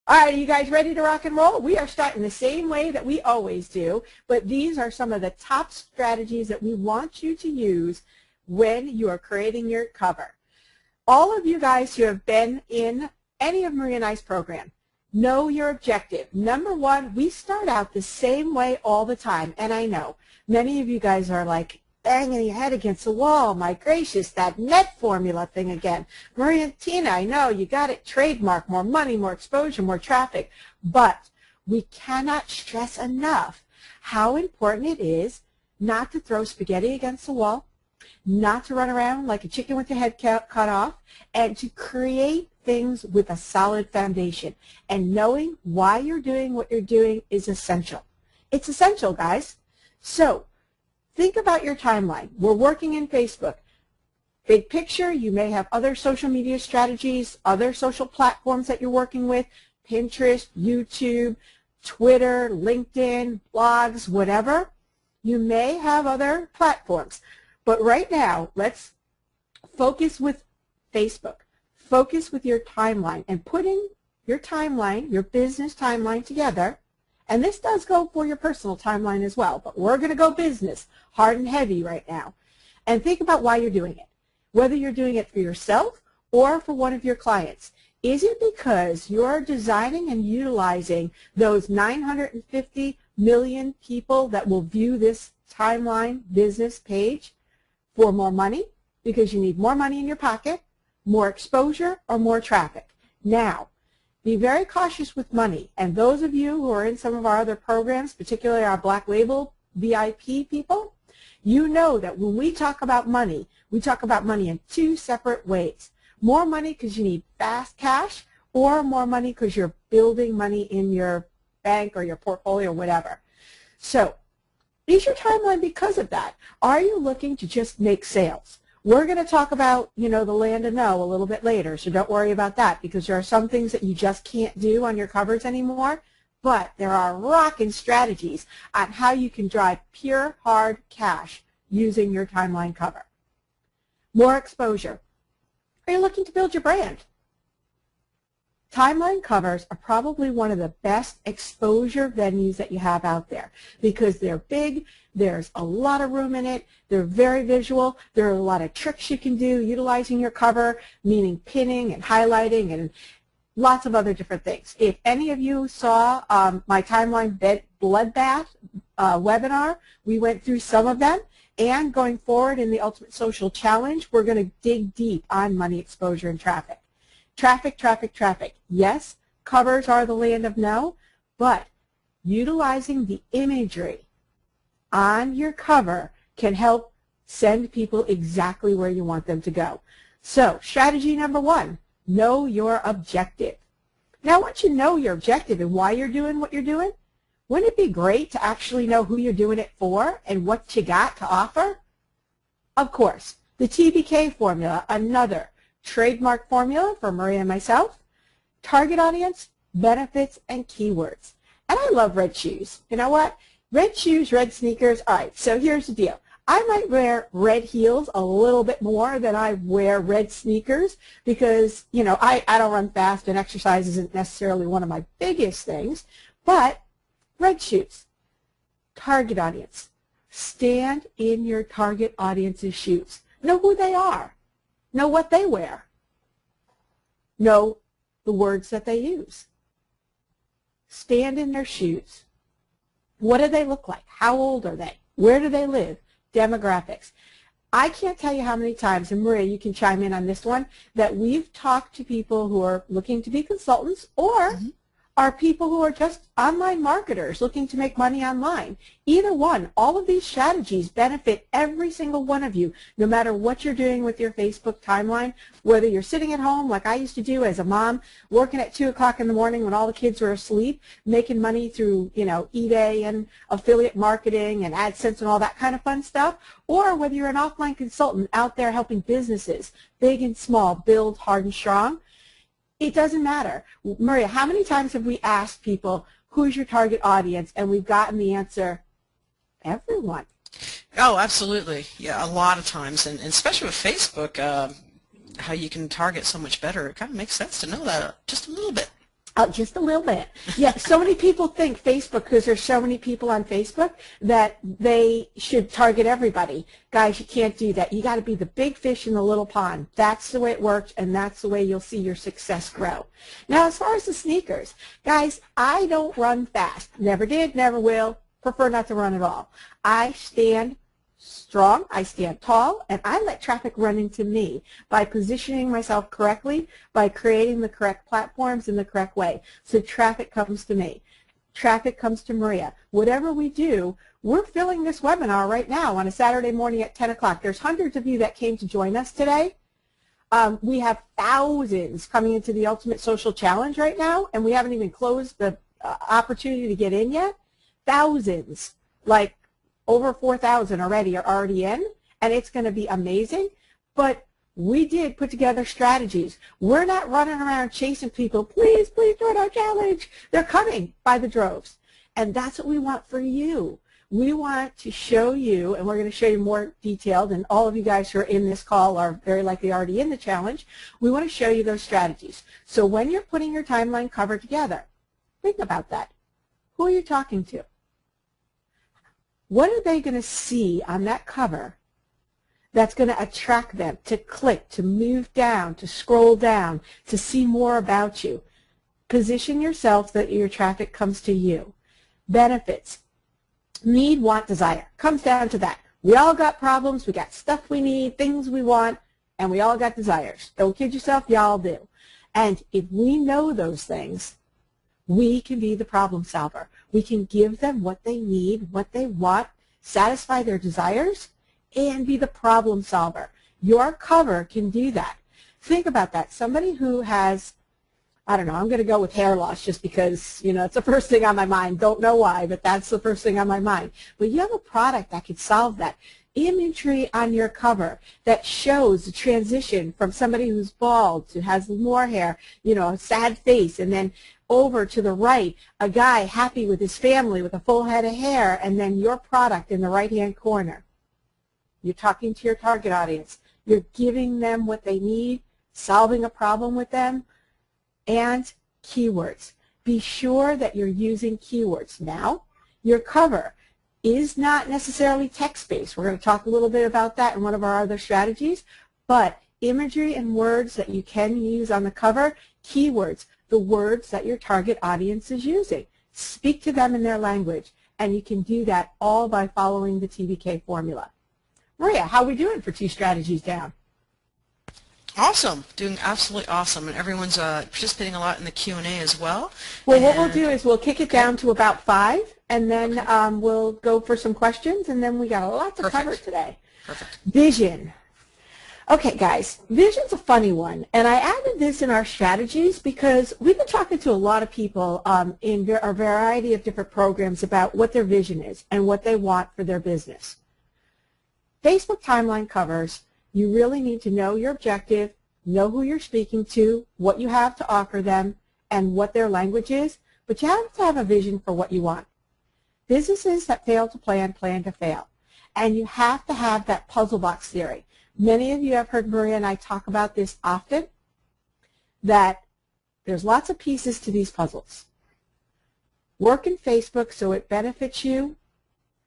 All right, are you guys ready to rock and roll? We are starting the same way that we always do, but these are some of the top strategies that we want you to use when you are creating your cover. All of you guys who have been in any of Maria and I's program know your objective. Number one, we start out the same way all the time, and I know many of you guys are like, banging your head against the wall. My gracious, that net formula thing again. Maria and Tina, I know, you got it. Trademark, more money, more exposure, more traffic. But we cannot stress enough how important it is not to throw spaghetti against the wall, not to run around like a chicken with your head cut off, and to create things with a solid foundation. And knowing why you're doing what you're doing is essential. It's essential, guys. So, think about your timeline. We're working in Facebook. Big picture, you may have other social media strategies, other social platforms that you're working with, Pinterest, YouTube, Twitter, LinkedIn, blogs, whatever. You may have other platforms. But right now, let's focus with Facebook. Focus with your timeline and putting your timeline, your business timeline together. And this does go for your personal timeline as well, but we're going to go business, hard and heavy right now. And think about why you're doing it, whether you're doing it for yourself or for one of your clients. Is it because you're designing and utilizing those 950 million people that will view this timeline business page for more money, because you need more money in your pocket, more exposure, or more traffic? Now, be very cautious with money, and those of you who are in some of our other programs, particularly our Black Label VIP people, you know that when we talk about money, we talk about money in two separate ways. More money because you need fast cash, or more money because you're building money in your bank or your portfolio or whatever. So, is your timeline because of that? Are you looking to just make sales? We're going to talk about, the land of no a little bit later, so don't worry about that, because there are some things that you just can't do on your covers anymore, but there are rocking strategies on how you can drive pure, hard cash using your timeline cover. More exposure. Are you looking to build your brand? Timeline covers are probably one of the best exposure venues that you have out there, because they're big, there's a lot of room in it, they're very visual, there are a lot of tricks you can do utilizing your cover, meaning pinning and highlighting and lots of other different things. If any of you saw my timeline bloodbath webinar, we went through some of them, and going forward in the Ultimate Social Challenge, we're going to dig deep on money, exposure, and traffic. Traffic, traffic, traffic. Yes, covers are the land of no, but utilizing the imagery on your cover can help send people exactly where you want them to go. So, strategy number one, know your objective. Now, once you know your objective and why you're doing what you're doing, wouldn't it be great to actually know who you're doing it for and what you got to offer? Of course, the TBK formula, another trademark formula for Maria and myself, target audience, benefits, and keywords. And I love red shoes. You know what? Red shoes, red sneakers. All right, so here's the deal. I might wear red heels a little bit more than I wear red sneakers because, I don't run fast and exercise isn't necessarily one of my biggest things, but red shoes, target audience. Stand in your target audience's shoes. Know who they are. Know what they wear. Know the words that they use. Stand in their shoes. What do they look like? How old are they? Where do they live? Demographics. I can't tell you how many times, and Maria, you can chime in on this one, that we've talked to people who are looking to be consultants or are people who are just online marketers looking to make money online. Either one, all of these strategies benefit every single one of you, no matter what you're doing with your Facebook timeline, whether you're sitting at home like I used to do as a mom, working at 2 o'clock in the morning when all the kids were asleep, making money through, eBay and affiliate marketing and AdSense and all that kind of fun stuff, or whether you're an offline consultant out there helping businesses, big and small, build hard and strong. It doesn't matter. Maria, how many times have we asked people, who's your target audience, and we've gotten the answer, everyone. Oh, absolutely. Yeah, a lot of times, and especially with Facebook, how you can target so much better. It kind of makes sense to know that just a little bit. Oh, just a little bit. Yeah, so many people think Facebook, because there's so many people on Facebook, that they should target everybody. Guys, you can't do that. You got to be the big fish in the little pond. That's the way it works, and that's the way you'll see your success grow. Now, as far as the sneakers, guys, I don't run fast. Never did, never will. Prefer not to run at all. I stand strong, I stand tall, and I let traffic run into me by positioning myself correctly, by creating the correct platforms in the correct way. So traffic comes to me. Traffic comes to Maria. Whatever we do, we're filling this webinar right now on a Saturday morning at 10 o'clock. There's hundreds of you that came to join us today. We have thousands coming into the Ultimate Social Challenge right now, and we haven't even closed the opportunity to get in yet. Thousands, like over 4,000 already are already in, and it's going to be amazing. But we did put together strategies. We're not running around chasing people, please, please join our challenge. They're coming by the droves. And that's what we want for you. We want to show you, and we're going to show you more detailed, and all of you guys who are in this call are very likely already in the challenge. We want to show you those strategies. So when you're putting your timeline cover together, think about that. Who are you talking to? What are they going to see on that cover that's going to attract them to click, to move down, to scroll down, to see more about you? Position yourself so that your traffic comes to you. Benefits. Need, want, desire. Comes down to that. We all got problems. We got stuff we need, things we want, and we all got desires. Don't kid yourself, y'all do. And if we know those things, we can be the problem solver. We can give them what they need, what they want, satisfy their desires, and be the problem solver. Your cover can do that. Think about that. Somebody who has, I don't know, I'm going to go with hair loss just because, you know, it's the first thing on my mind. Don't know why, but that's the first thing on my mind. But you have a product that could solve that. Imagery on your cover that shows the transition from somebody who's bald to has more hair, you know, a sad face, and then over to the right, a guy happy with his family with a full head of hair, and then your product in the right-hand corner. You're talking to your target audience. You're giving them what they need, solving a problem with them, and keywords. Be sure that you're using keywords. Now, your cover is not necessarily text-based. We're going to talk a little bit about that in one of our other strategies, but imagery and words that you can use on the cover, keywords, the words that your target audience is using. Speak to them in their language, and you can do that all by following the TBK formula. Maria, how are we doing for 2 strategies down? Awesome. Doing absolutely awesome. And everyone's participating a lot in the Q&A as well. Well, what we'll do is we'll kick it down to about 5, and then we'll go for some questions, and then we got a lot to cover today. Perfect. Vision. Okay, guys, vision's a funny one, and I added this in our strategies because we've been talking to a lot of people in a variety of different programs about what their vision is and what they want for their business. Facebook timeline covers, you really need to know your objective, know who you're speaking to, what you have to offer them, and what their language is, but you have to have a vision for what you want. Businesses that fail to plan, plan to fail, and you have to have that puzzle box theory. Many of you have heard Maria and I talk about this often, that there's lots of pieces to these puzzles. Work in Facebook so it benefits you,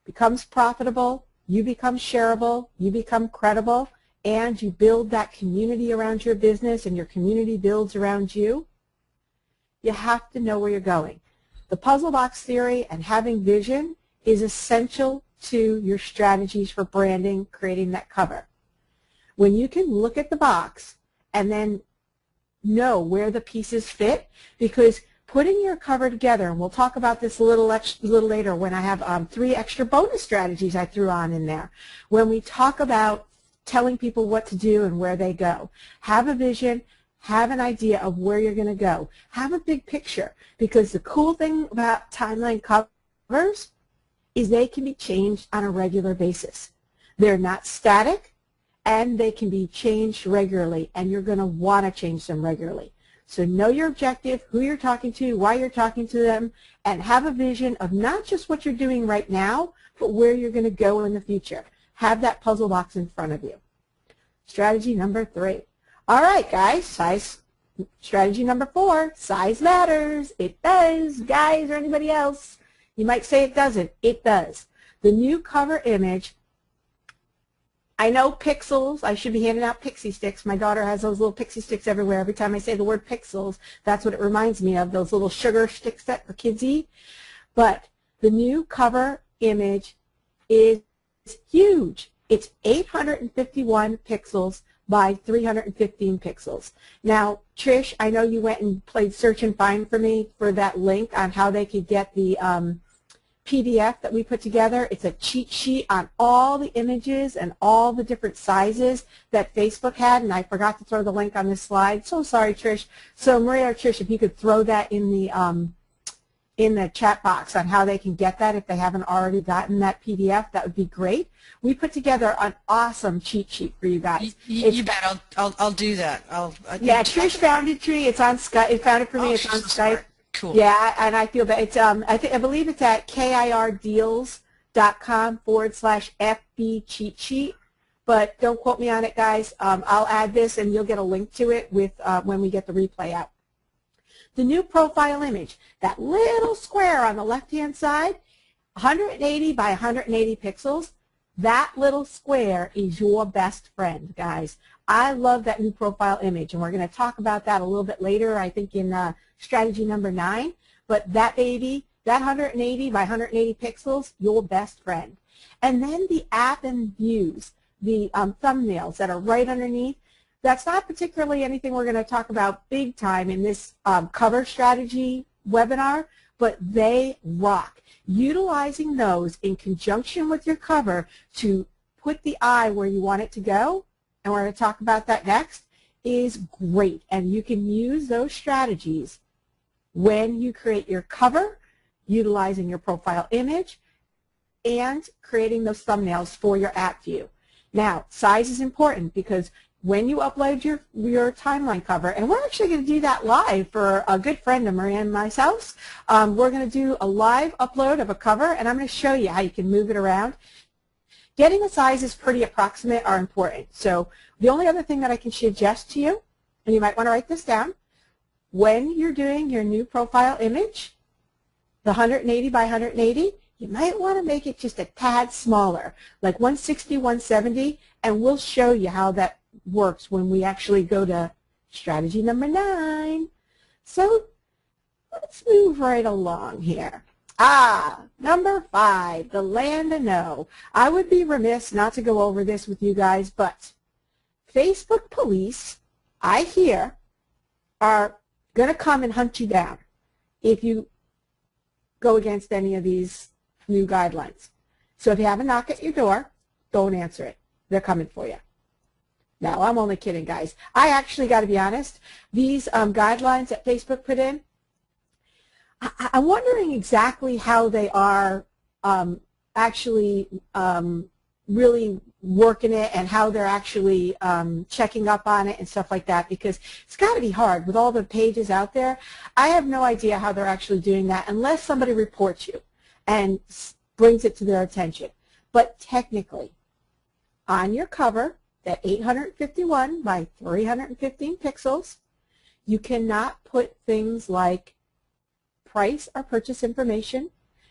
becomes profitable, you become shareable, you become credible, and you build that community around your business and your community builds around you. You have to know where you're going. The puzzle box theory and having vision is essential to your strategies for branding, creating that cover. When you can look at the box and then know where the pieces fit, because putting your cover together, and we'll talk about this a little later when I have 3 extra bonus strategies I threw on in there. When we talk about telling people what to do and where they go, have a vision, have an idea of where you're going to go. Have a big picture, because the cool thing about timeline covers is they can be changed on a regular basis. They're not static, and they can be changed regularly, and you're going to want to change them regularly. So know your objective, who you're talking to, why you're talking to them, and have a vision of not just what you're doing right now, but where you're going to go in the future. Have that puzzle box in front of you. Strategy number 3. All right, guys, Strategy number 4, size matters. It does, guys, or anybody else. You might say it doesn't. It does. The new cover image, I know pixels, I should be handing out pixie sticks. My daughter has those little pixie sticks everywhere. Every time I say the word pixels, that's what it reminds me of, those little sugar sticks that the kids eat. But the new cover image is huge. It's 851 pixels by 315 pixels. Now, Trish, I know you went and played search and find for me for that link on how they could get the PDF that we put together. It's a cheat sheet on all the images and all the different sizes that Facebook had, and I forgot to throw the link on this slide. So sorry, Trish. So Maria or Trish, if you could throw that in the chat box on how they can get that if they haven't already gotten that PDF, that would be great. We put together an awesome cheat sheet for you guys. You bet. I'll do that. Yeah, Trish found it. It's on Skype. It found it for me. It's on Skype. Smart. Cool. Yeah, and I feel bad. It's I believe it's at kirdeals.com/FB cheat sheet. But don't quote me on it, guys. I'll add this, and you'll get a link to it with when we get the replay out. The new profile image, that little square on the left-hand side, 180 by 180 pixels. That little square is your best friend, guys. I love that new profile image, and we're going to talk about that a little bit later, I think in strategy number 9. But that baby, that 180 by 180 pixels, your best friend. And then the app and views, the thumbnails that are right underneath, that's not particularly anything we're going to talk about big time in this cover strategy webinar, but they rock. Utilizing those in conjunction with your cover to put the eye where you want it to go, and we're going to talk about that next, is great. And you can use those strategies when you create your cover, utilizing your profile image, and creating those thumbnails for your app view. Now, size is important because when you upload your timeline cover, and we're actually going to do that live for a good friend of Maria and myself. We're going to do a live upload of a cover, and I'm going to show you how you can move it around. Getting the sizes pretty approximate are important. So the only other thing that I can suggest to you, and you might want to write this down, when you're doing your new profile image, the 180 by 180, you might want to make it just a tad smaller, like 160, 170, and we'll show you how that works when we actually go to strategy number 9. So let's move right along here. Number 5, the land of no. I would be remiss not to go over this with you guys, but Facebook police, I hear, are going to come and hunt you down if you go against any of these new guidelines. So if you have a knock at your door, don't answer it. They're coming for you. No, I'm only kidding, guys. I actually got to be honest, these guidelines that Facebook put in, I'm wondering exactly how they are actually really working it and how they're actually checking up on it and stuff like that, because it's got to be hard with all the pages out there. I have no idea how they're actually doing that unless somebody reports you and brings it to their attention. But technically, on your cover, that 851 by 315 pixels, you cannot put things like price or purchase information.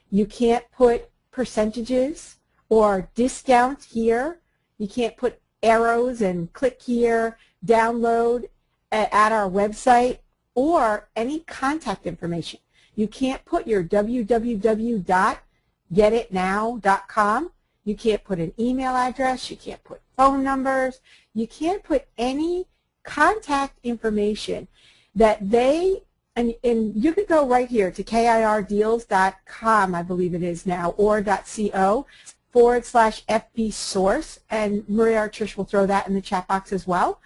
You can't put percentages or discount here. You can't put arrows and click here, download at our website, or any contact information. You can't put your www.getitnow.com. You can't put an email address. You can't put phone numbers. You can't put any contact information that they, and you could go right here to kirdeals.com, I believe it is now, or .co/FB source, and Maria or Trish will throw that in the chat box as well,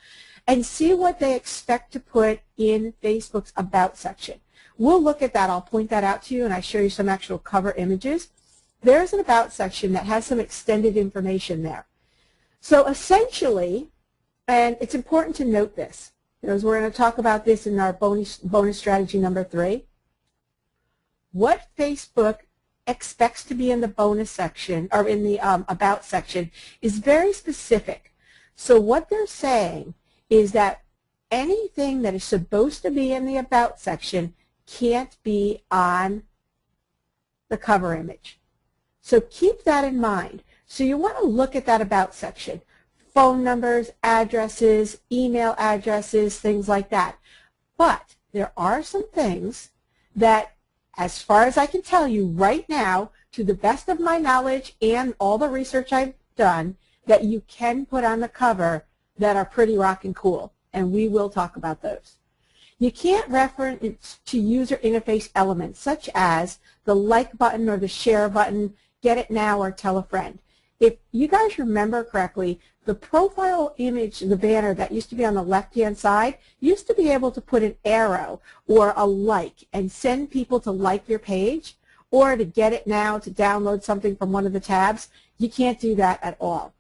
and see what they expect to put in Facebook's About section. We'll look at that. I'll point that out to you, and I show you some actual cover images. There's an About section that has some extended information there. So essentially, and it's important to note this, because we're going to talk about this in our bonus strategy number 3, what Facebook expects to be in the bonus section, or in the About section, is very specific. So what they're saying is that anything that is supposed to be in the About section can't be on the cover image. So keep that in mind. So you want to look at that About section. Phone numbers, addresses, email addresses, things like that. But there are some things that, as far as I can tell you right now, to the best of my knowledge and all the research I've done, that you can put on the cover that are pretty rockin' cool, and we will talk about those. You can't reference to user interface elements such as the like button or the share button, get it now, or tell a friend. If you guys remember correctly, the profile image, the banner that used to be on the left-hand side, used to be able to put an arrow or a like and send people to like your page, or to get it now, to download something from one of the tabs. You can't do that at all.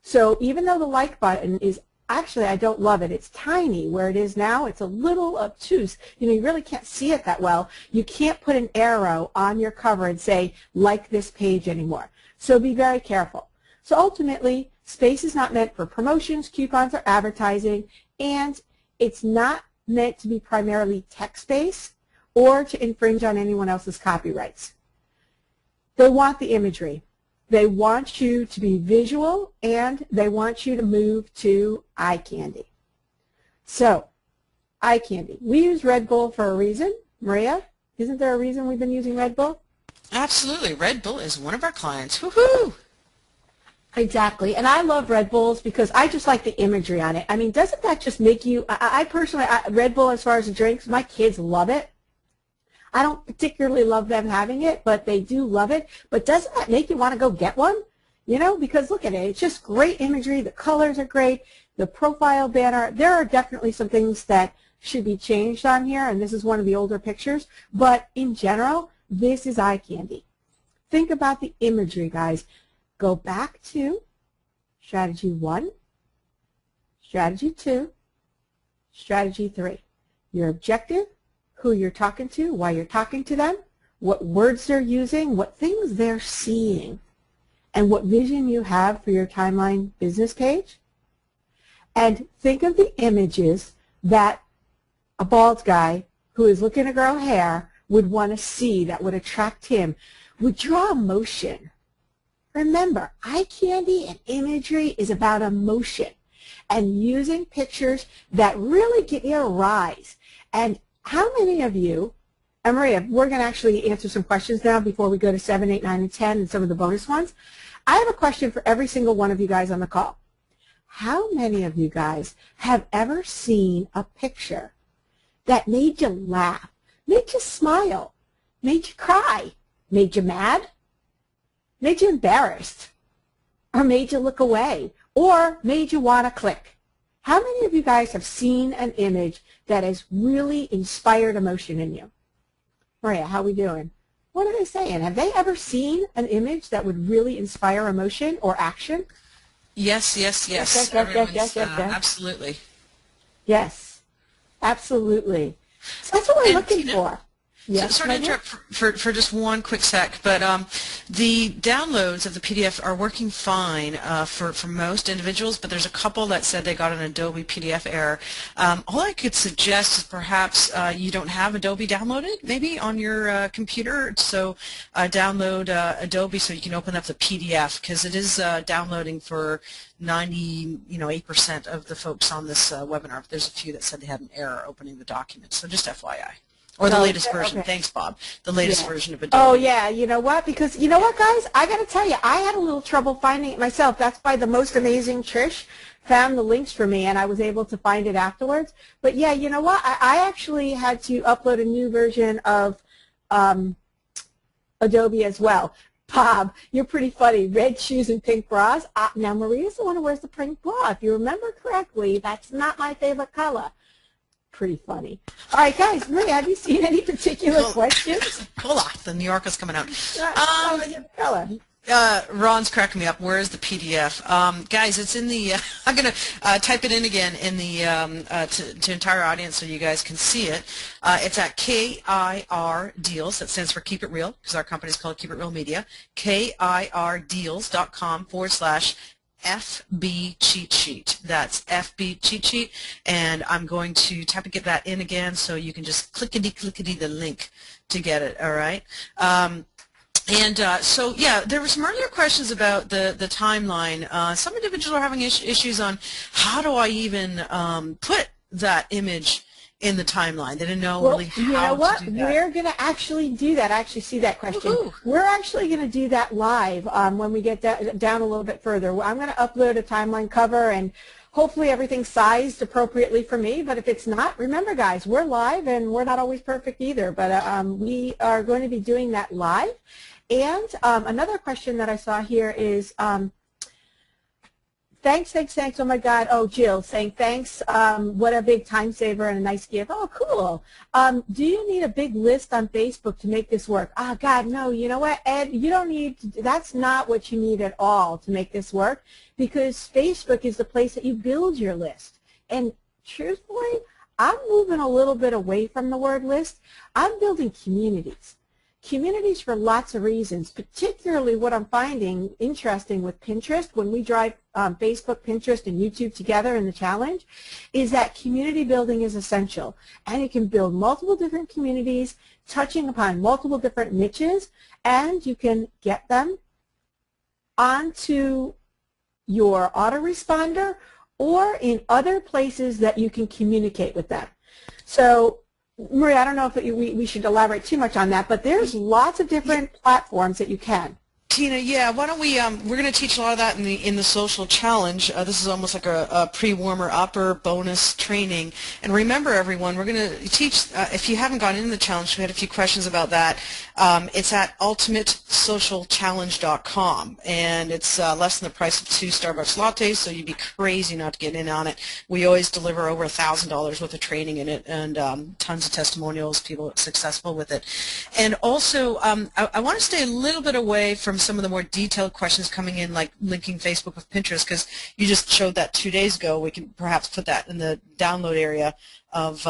So even though the like button is, actually I don't love it, it's tiny where it is now, it's a little obtuse, you really can't see it that well, you can't put an arrow on your cover and say like this page anymore. So be very careful. So ultimately, space is not meant for promotions, coupons, or advertising, and it's not meant to be primarily text-based or to infringe on anyone else's copyrights. They want the imagery. They want you to be visual, and they want you to move to eye candy. So, eye candy. We use Red Bull for a reason. Maria, isn't there a reason we've been using Red Bull? Absolutely. Red Bull is one of our clients. Woohoo! Exactly. And I love Red Bulls because I just like the imagery on it. I mean, doesn't that just make you, I personally, Red Bull as far as the drinks, my kids love it. I don't particularly love them having it, but they do love it. But doesn't that make you want to go get one? Because look at it. It's just great imagery. The colors are great. The profile banner. There are definitely some things that should be changed on here, and this is one of the older pictures. But in general, this is eye candy. Think about the imagery, guys. Go back to strategy 1, strategy 2, strategy 3. Your objective, who you're talking to, why you're talking to them, what words they're using, what things they're seeing, and what vision you have for your timeline business page. And think of the images that a bald guy who is looking to grow hair would want to see, that would attract him, would draw emotion. Remember, eye candy and imagery is about emotion and using pictures that really get you a rise. And how many of you, and Maria, we're going to actually answer some questions now before we go to 7, 8, 9, and 10 and some of the bonus ones. I have a question for every single one of you guys on the call. How many of you guys have ever seen a picture that made you laugh, made you smile, made you cry, made you mad, made you embarrassed, or made you look away, or made you want to click? How many of you guys have seen an image that has really inspired emotion in you? Maria, how are we doing? What are they saying? Have they ever seen an image that would really inspire emotion or action? Yes. Yes. Absolutely. Yes, absolutely. So that's what we're looking for. Yes, sorry to interrupt for just one quick sec, but the downloads of the PDF are working fine for most individuals, but there's a couple that said they got an Adobe PDF error. All I could suggest is perhaps you don't have Adobe downloaded, maybe on your computer, so download Adobe so you can open up the PDF, because it is downloading for 98% of the folks on this webinar. But there's a few that said they had an error opening the document, so just FYI. Or the latest version. Okay. Thanks, Bob. The latest version of Adobe. Oh, yeah. You know what? Because, you know what, guys? I got to tell you, I had a little trouble finding it myself. That's why the most amazing Trish found the links for me, and I was able to find it afterwards. But, yeah, you know what? I actually had to upload a new version of Adobe as well. Bob, you're pretty funny. Red shoes and pink bras. Now, Maria's the one who wears the pink bra. If you remember correctly, that's not my favorite color. Pretty funny. All right, guys, Maria, have you seen any particular questions? Hold on, the New Yorker's coming out. Ron's cracking me up. Where is the PDF? Guys, it's in the, I'm going to type it in again in the to entire audience so you guys can see it. It's at KIR Deals. That stands for Keep It Real, because our company is called Keep It Real Media. KIRdeals.com/. FB cheat sheet. That's FB cheat sheet, and I'm going to get that in again so you can just clickety the link to get it. All right. So yeah, there were some earlier questions about the timeline. Some individuals are having issues on how do I even put that image in the timeline. They didn't know really how to do that. You know what? We're going to actually do that. I actually see that question. We're actually going to do that live when we get down a little bit further. I'm going to upload a timeline cover, and hopefully everything's sized appropriately for me. But if it's not, remember, guys, we're live, and we're not always perfect either. But we are going to be doing that live. And another question that I saw here is, thanks, oh my God, oh, Jill saying thanks, what a big time saver and a nice gift. Oh, cool. Do you need a big list on Facebook to make this work? Ah, God, no, you know what, Ed, you don't need, that's not what you need at all to make this work, because Facebook is the place that you build your list. And truthfully, I'm moving a little bit away from the word list. I'm building communities. Communities for lots of reasons, particularly what I'm finding interesting with Pinterest when we drive Facebook, Pinterest, and YouTube together in the challenge is that community building is essential. And you can build multiple different communities touching upon multiple different niches, and you can get them onto your autoresponder or in other places that you can communicate with them. So Maria, I don't know if we should elaborate too much on that, but there's lots of different platforms that you can. Tina, yeah, why don't we, we're going to teach a lot of that in the social challenge. This is almost like a pre-warmer upper bonus training. And remember, everyone, we're going to teach, if you haven't gone into the challenge, we had a few questions about that. It's at ultimatesocialchallenge.com, and it's less than the price of 2 Starbucks lattes, so you'd be crazy not to get in on it. We always deliver over $1,000 worth of training in it, and tons of testimonials, people successful with it. And also, I want to stay a little bit away from some of the more detailed questions coming in, like linking Facebook with Pinterest, because you just showed that 2 days ago. We can perhaps put that in the download area of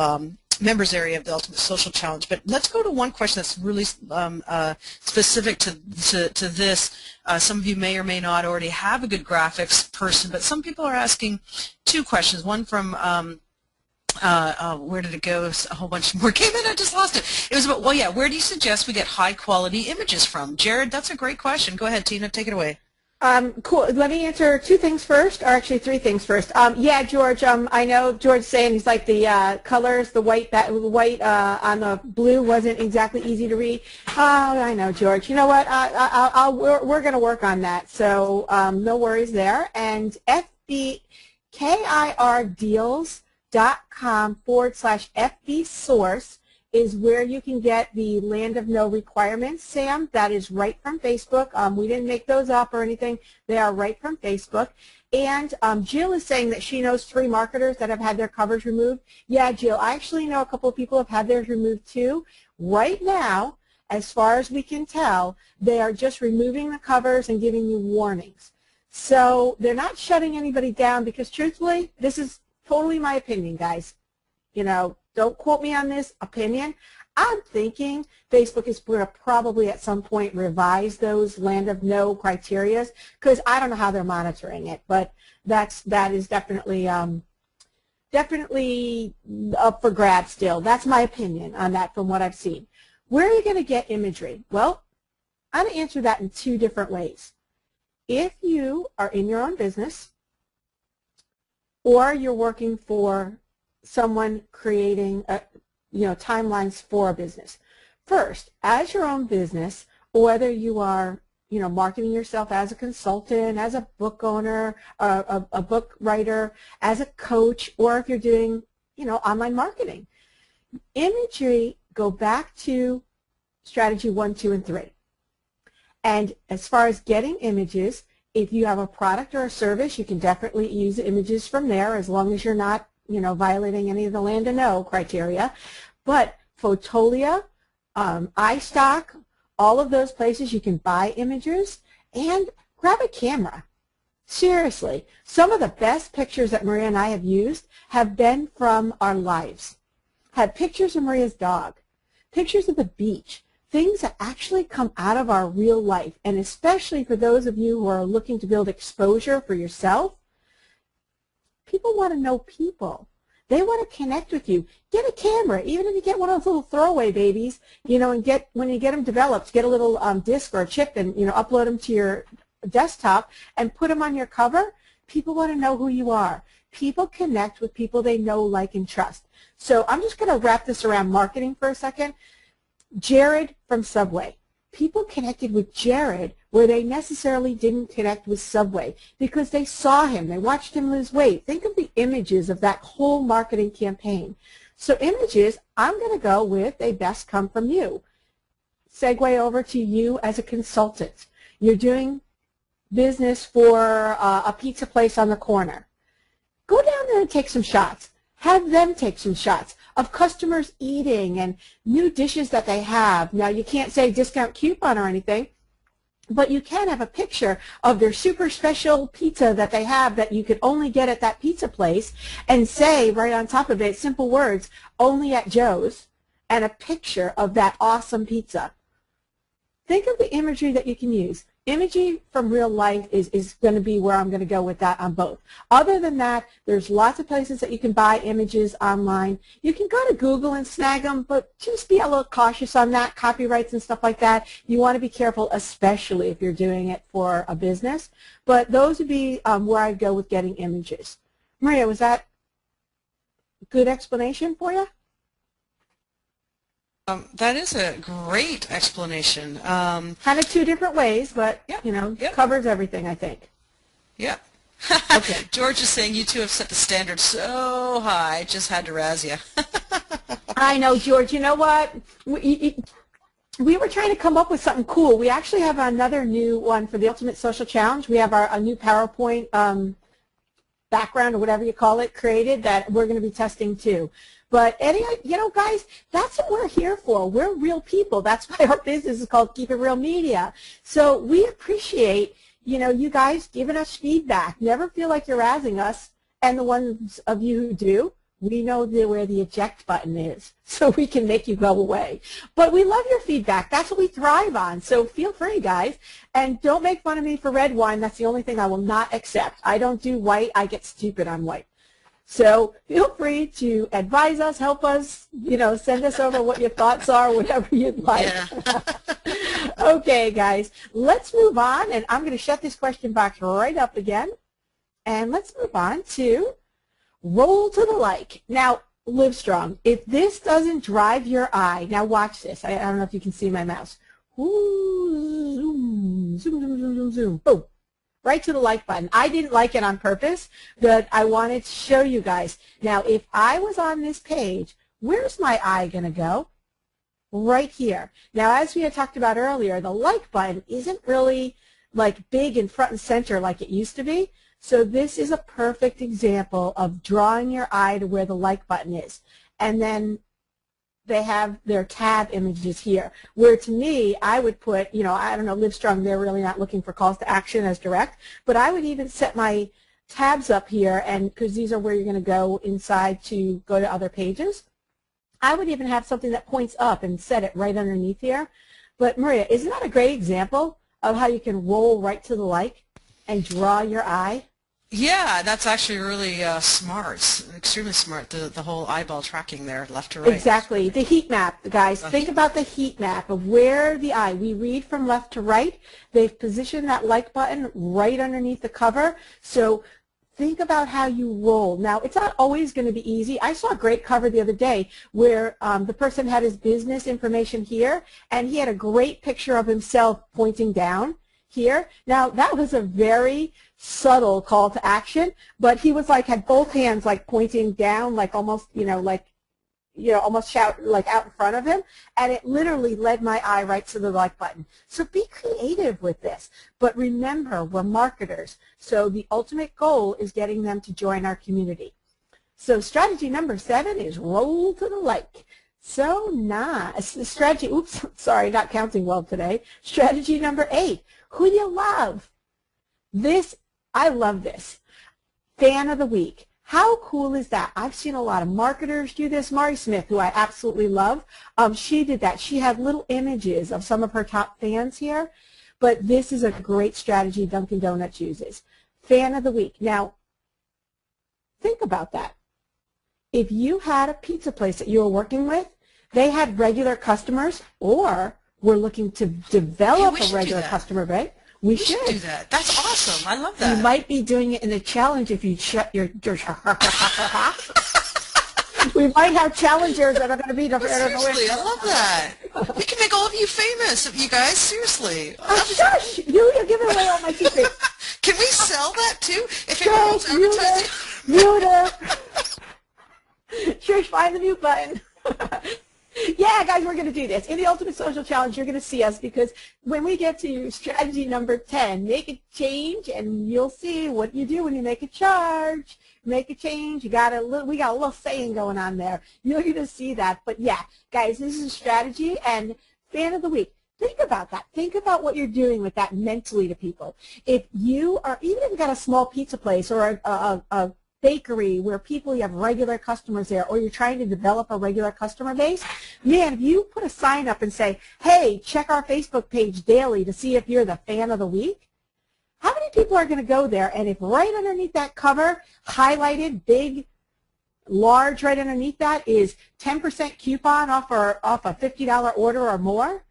members area of the Ultimate Social Challenge. But let's go to one question that's really specific to this. Some of you may or may not already have a good graphics person, but some people are asking 2 questions. One from where did it go? A whole bunch more came in. I just lost it. It was about, well, yeah, where do you suggest we get high-quality images from? Jared, that's a great question. Go ahead, Tina. Take it away. Cool. Let me answer 2 things first, or actually 3 things first. Yeah, George, I know George saying he's like the colors, the white on the blue wasn't exactly easy to read. Oh, I know, George. You know what? We're going to work on that, so no worries there. And FBKIRdeals.com/FB source is where you can get the Land of No requirements, Sam. That is right from Facebook. We didn't make those up or anything. They are right from Facebook. And Jill is saying that she knows 3 marketers that have had their covers removed. Yeah, Jill, I actually know a couple of people have had theirs removed too. Right now, as far as we can tell, they are just removing the covers and giving you warnings. So they're not shutting anybody down because, truthfully, this is totally my opinion, guys. You know, don't quote me on this opinion. I'm thinking Facebook is going to probably at some point revise those Land of No criterias, because I don't know how they're monitoring it, but that is definitely up for grabs still. That's my opinion on that from what I've seen. Where are you going to get imagery? Well, I'm going to answer that in 2 different ways. If you are in your own business, or you're working for someone creating timelines for a business. First, as your own business, whether you are marketing yourself as a consultant, as a book owner, a book writer, as a coach, or if you're doing online marketing, imagery, go back to strategy 1, 2, and 3. And as far as getting images, if you have a product or a service, you can definitely use images from there as long as you're not, violating any of the Land of No criteria. But Fotolia, iStock, all of those places you can buy images, and grab a camera. Seriously, some of the best pictures that Maria and I have used have been from our lives. Had pictures of Maria's dog, pictures of the beach, things that actually come out of our real life. And especially for those of you who are looking to build exposure for yourself, people want to know people. They want to connect with you. Get a camera, even if you get one of those little throwaway babies, you know, and when you get them developed, get a little disc or a chip and, you know, upload them to your desktop and put them on your cover. People want to know who you are. People connect with people they know, like, and trust. So I'm just going to wrap this around marketing for a second. Jared from Subway. People connected with Jared where they necessarily didn't connect with Subway because they saw him, they watched him lose weight. Think of the images of that whole marketing campaign. So images, I'm going to go with they best come from you. Segue over to you as a consultant. You're doing business for a pizza place on the corner. Go down there and take some shots. Have them take some shots of customers eating and new dishes that they have. Now, you can't say discount coupon or anything, but you can have a picture of their super special pizza that they have that you could only get at that pizza place and say right on top of it, simple words, only at Joe's, and a picture of that awesome pizza. Think of the imagery that you can use. Imagery from real life is going to be where I'm going to go with that on both. Other than that, there's lots of places that you can buy images online. You can go to Google and snag them, but just be a little cautious on that, copyrights and stuff like that. You want to be careful, especially if you're doing it for a business. But those would be where I'd go with getting images. Maria, was that a good explanation for you? That is a great explanation. Kind of two different ways, but, yep, you know, yep. Covers everything, I think. Yep. Okay. George is saying you two have set the standard so high, just had to razz you. I know, George. You know what? We were trying to come up with something cool. We actually have another new one for the Ultimate Social Challenge. We have a new PowerPoint background or whatever you call it created that we're going to be testing too. But anyway, you know, guys, that's what we're here for. We're real people. That's why our business is called Keep It Real Media. So we appreciate, you know, you guys giving us feedback. Never feel like you're razzing us. And the ones of you who do, we know where the eject button is, so we can make you go away. But we love your feedback. That's what we thrive on. So feel free, guys. And don't make fun of me for red wine. That's the only thing I will not accept. I don't do white. I get stupid on white. So feel free to advise us, help us, you know, send us over what your thoughts are, whatever you'd like. Yeah. Okay, guys, let's move on. And I'm going to shut this question box right up again. And let's move on to roll to the like. Now, Livestrong, if this doesn't drive your eye, now watch this. I don't know if you can see my mouse. Ooh, zoom, zoom, zoom, zoom, zoom, zoom. Boom. Right to the like button. I didn't like it on purpose, but I wanted to show you guys. Now, if I was on this page, where's my eye going to go? Right here. Now, as we had talked about earlier, the like button isn't really like big and front and center like it used to be. So this is a perfect example of drawing your eye to where the like button is. And then they have their tab images here, where to me, I would put, you know, I don't know, Livestrong, they're really not looking for calls to action as direct, but I would even set my tabs up here, and because these are where you're going to go inside to go to other pages. I would even have something that points up and set it right underneath here. But Maria, isn't that a great example of how you can roll right to the like and draw your eye? Yeah, that's actually really smart, extremely smart, the whole eyeball tracking there, left to right. Exactly. The heat map, guys. Think about the heat map of where the eye, we read from left to right. They've positioned that like button right underneath the cover. So think about how you roll. Now, it's not always going to be easy. I saw a great cover the other day where the person had his business information here, and he had a great picture of himself pointing down here. Now, that was a very subtle call to action, but he was like, had both hands like pointing down, like almost, almost shout, like out in front of him, and it literally led my eye right to the like button. So be creative with this, but remember, we're marketers, so the ultimate goal is getting them to join our community. So strategy number 7 is roll to the like. So nice. Strategy, oops, sorry, not counting well today. Strategy number 8, who do you love? This, I love this. Fan of the week. How cool is that? I've seen a lot of marketers do this. Mari Smith, who I absolutely love, she did that. She had little images of some of her top fans here, but this is a great strategy Dunkin' Donuts uses. Fan of the week. Now, think about that. If you had a pizza place that you were working with, they had regular customers, or were looking to develop a regular customer base, we should do that. That's awesome. I love that. You might be doing it in a challenge if you shut your we might have challengers that are going to be seriously, I love that. We can make all of you famous, you guys. Seriously. Shush! You're giving away all my secrets. Can we sell that too? If everyone's advertising. Mute her. Shush! Find the mute button. Yeah, guys, we're going to do this. In the Ultimate Social Challenge, you're going to see us, because when we get to strategy number 10, make a change, and you'll see what you do when you make a charge. Make a change. We got a little saying going on there. You're going to see that. But yeah, guys, this is a strategy, and fan of the week. Think about that. Think about what you're doing with that mentally to people. If you are, even if you've got a small pizza place or a bakery where you have regular customers there, or you're trying to develop a regular customer base, man, if you put a sign up and say, hey, check our Facebook page daily to see if you're the fan of the week, how many people are going to go there? And if right underneath that cover, highlighted, big, large, right underneath that is 10% coupon off a $50 order or more,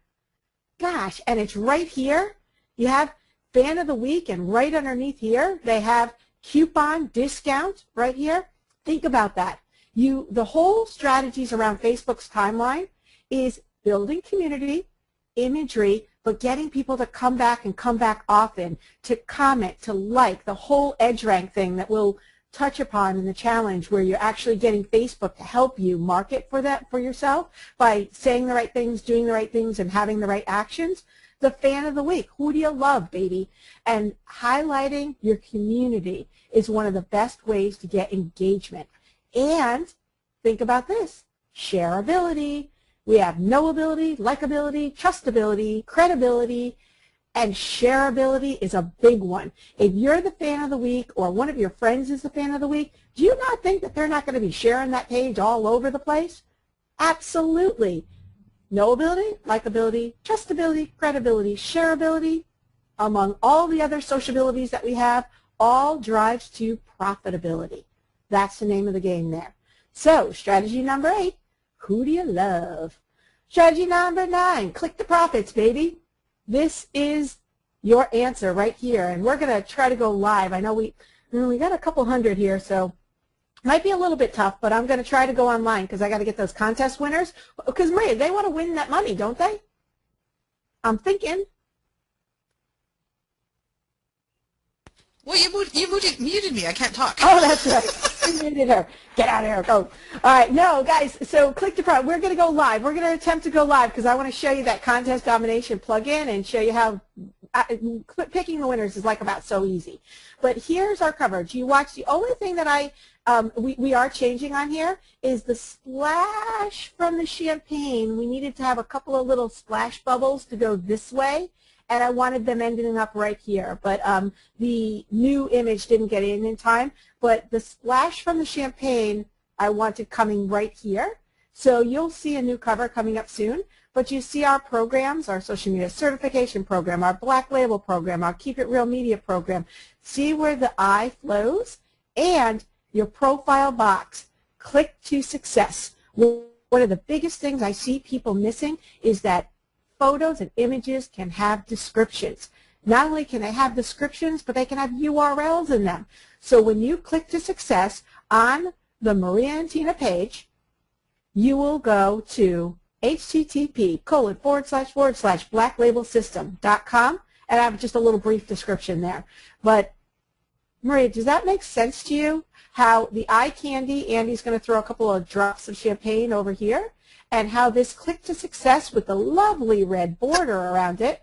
gosh, and it's right here, you have fan of the week, and right underneath here, they have coupon discount right here. Think about that. The whole strategies around Facebook's timeline is building community, imagery, but getting people to come back and come back often, to comment, to like, the whole edge rank thing that we'll touch upon in the challenge, where you're actually getting Facebook to help you market for that for yourself by saying the right things, doing the right things, and having the right actions. The fan of the week. Who do you love, baby? And highlighting your community is one of the best ways to get engagement. And think about this. Shareability. We have knowability, likability, trustability, credibility, and shareability is a big one. If you're the fan of the week, or one of your friends is the fan of the week, do you not think that they're not going to be sharing that page all over the place? Absolutely. Knowability, likability, trustability, credibility, shareability, among all the other sociabilities that we have, all drives to profitability. That's the name of the game there. So, strategy number 8, who do you love? Strategy number 9, click the profits, baby. This is your answer right here, and we're going to try to go live. I know we got a couple hundred here, so might be a little bit tough, but I'm going to try to go online, because I got to get those contest winners. Because, Maria, they want to win that money, don't they? I'm thinking. Well, you muted me. I can't talk. Oh, that's right. You muted her. Get out of here. Go. All right. No, guys, so click the pro. We're going to go live. We're going to attempt to go live, because I want to show you that contest domination plugin and show you how picking the winners is like about so easy. But here's our coverage. You watch. The only thing that we are changing on here is the splash from the champagne. We needed to have a couple of little splash bubbles to go this way, and I wanted them ending up right here. But the new image didn't get in time. But the splash from the champagne I wanted coming right here. So you'll see a new cover coming up soon. But you see our programs, our social media certification program, our Black Label program, our Keep It Real Media program. See where the eye flows? And your profile box. Click to success. One of the biggest things I see people missing is that photos and images can have descriptions. Not only can they have descriptions, but they can have URLs in them. So when you click to success on the Maria and Tina page, you will go to http://blacklabelsystem.com, and I have just a little brief description there. But Maria, does that make sense to you? How the eye candy, Andy's going to throw a couple of drops of champagne over here, and how this click to success with the lovely red border around it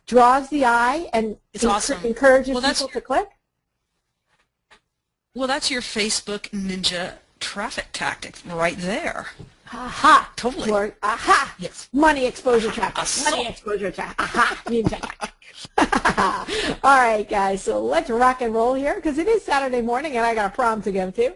draws the eye and encourages people to click? Well, that's your Facebook ninja traffic tactic right there. Aha! Totally. Or, aha! Yes. Money exposure traffic. Money exposure traffic. Aha! Ninja. All right, guys, so let's rock and roll here because it is Saturday morning and I got a prom to go to.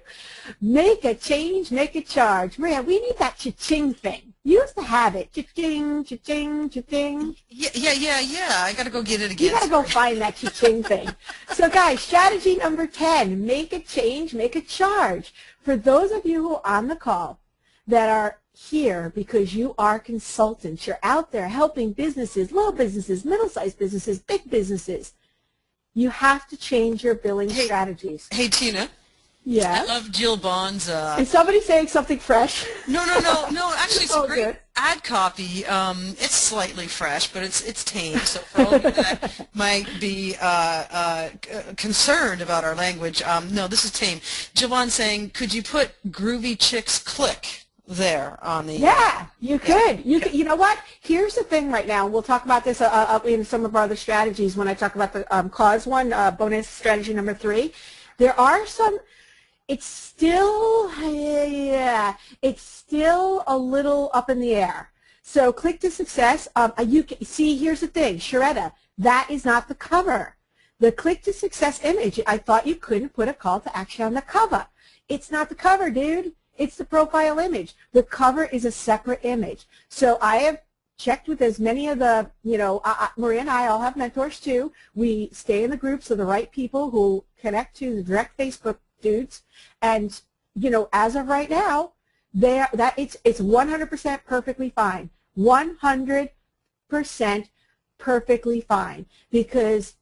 Make a change, make a charge. Maria, we need that cha-ching thing. You used to have it. Cha-ching, cha-ching, cha-ching. Yeah. I got to go get it again. You got to go find that cha-ching thing. So, guys, strategy number 10, make a change, make a charge. For those of you who are on the call that are here because you are consultants, you're out there helping businesses, little businesses, middle-sized businesses, big businesses, you have to change your billing strategies. Hey, Tina. Yeah. I love Jill Bond's. Is somebody saying something fresh? No. Actually, it's great good. ad copy. It's slightly fresh, but it's tame. So for all of you that might be concerned about our language, no, this is tame. Jill Bond saying, could you put Groovy Chicks Click there on the... Yeah, you could. You know what? Here's the thing right now. We'll talk about this in some of our other strategies when I talk about the cause one, bonus strategy number 3. There are some... It's still a little up in the air. So click to success. You can, see, here's the thing, Sharetta, that is not the cover. The click to success image, I thought you couldn't put a call to action on the cover. It's not the cover, dude. It's the profile image. The cover is a separate image. So I have checked with as many of the, Maria and I all have mentors too. We stay in the groups of the right people who connect to the direct Facebook dudes, and as of right now, it's 100% perfectly fine. 100% perfectly fine because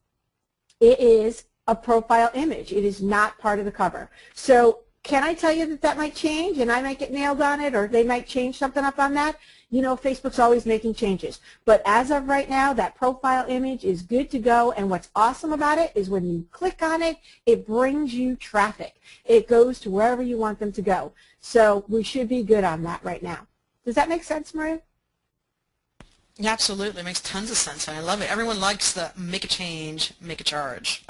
it is a profile image. It is not part of the cover. So can I tell you that might change and I might get nailed on it, or they might change something up on that? Facebook's always making changes. But as of right now, that profile image is good to go, and what's awesome about it is when you click on it, it brings you traffic. It goes to wherever you want them to go. So we should be good on that right now. Does that make sense, Maria? Yeah, absolutely. It makes tons of sense, and I love it. Everyone likes the make a change, make a charge.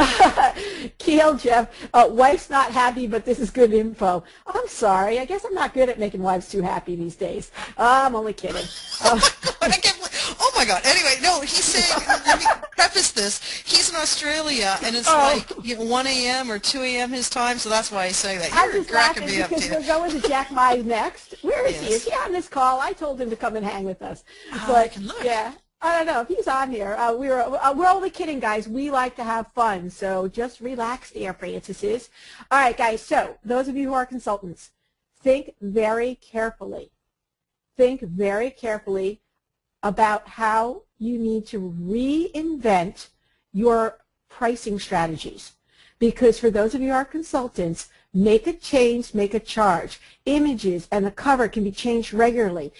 Keel, Jeff, wife's not happy, but this is good info. I'm sorry. I guess I'm not good at making wives too happy these days. I'm only kidding. Oh, my God. Anyway, no, he's saying, let me preface this. He's in Australia, and it's like 1 a.m. or 2 a.m. his time, so that's why he's saying that. I'm just laughing because we're going to Jack Mize next. Where is he? Is he on this call? I told him to come and hang with us. But I can look. Yeah, I don't know if he's on here. We're only kidding, guys. We like to have fun, so just relax there, Francis. All right, guys, so those of you who are consultants, think very carefully. Think very carefully about how you need to reinvent your pricing strategies. Because for those of you who are consultants, make a change, make a charge. Images and the cover can be changed regularly.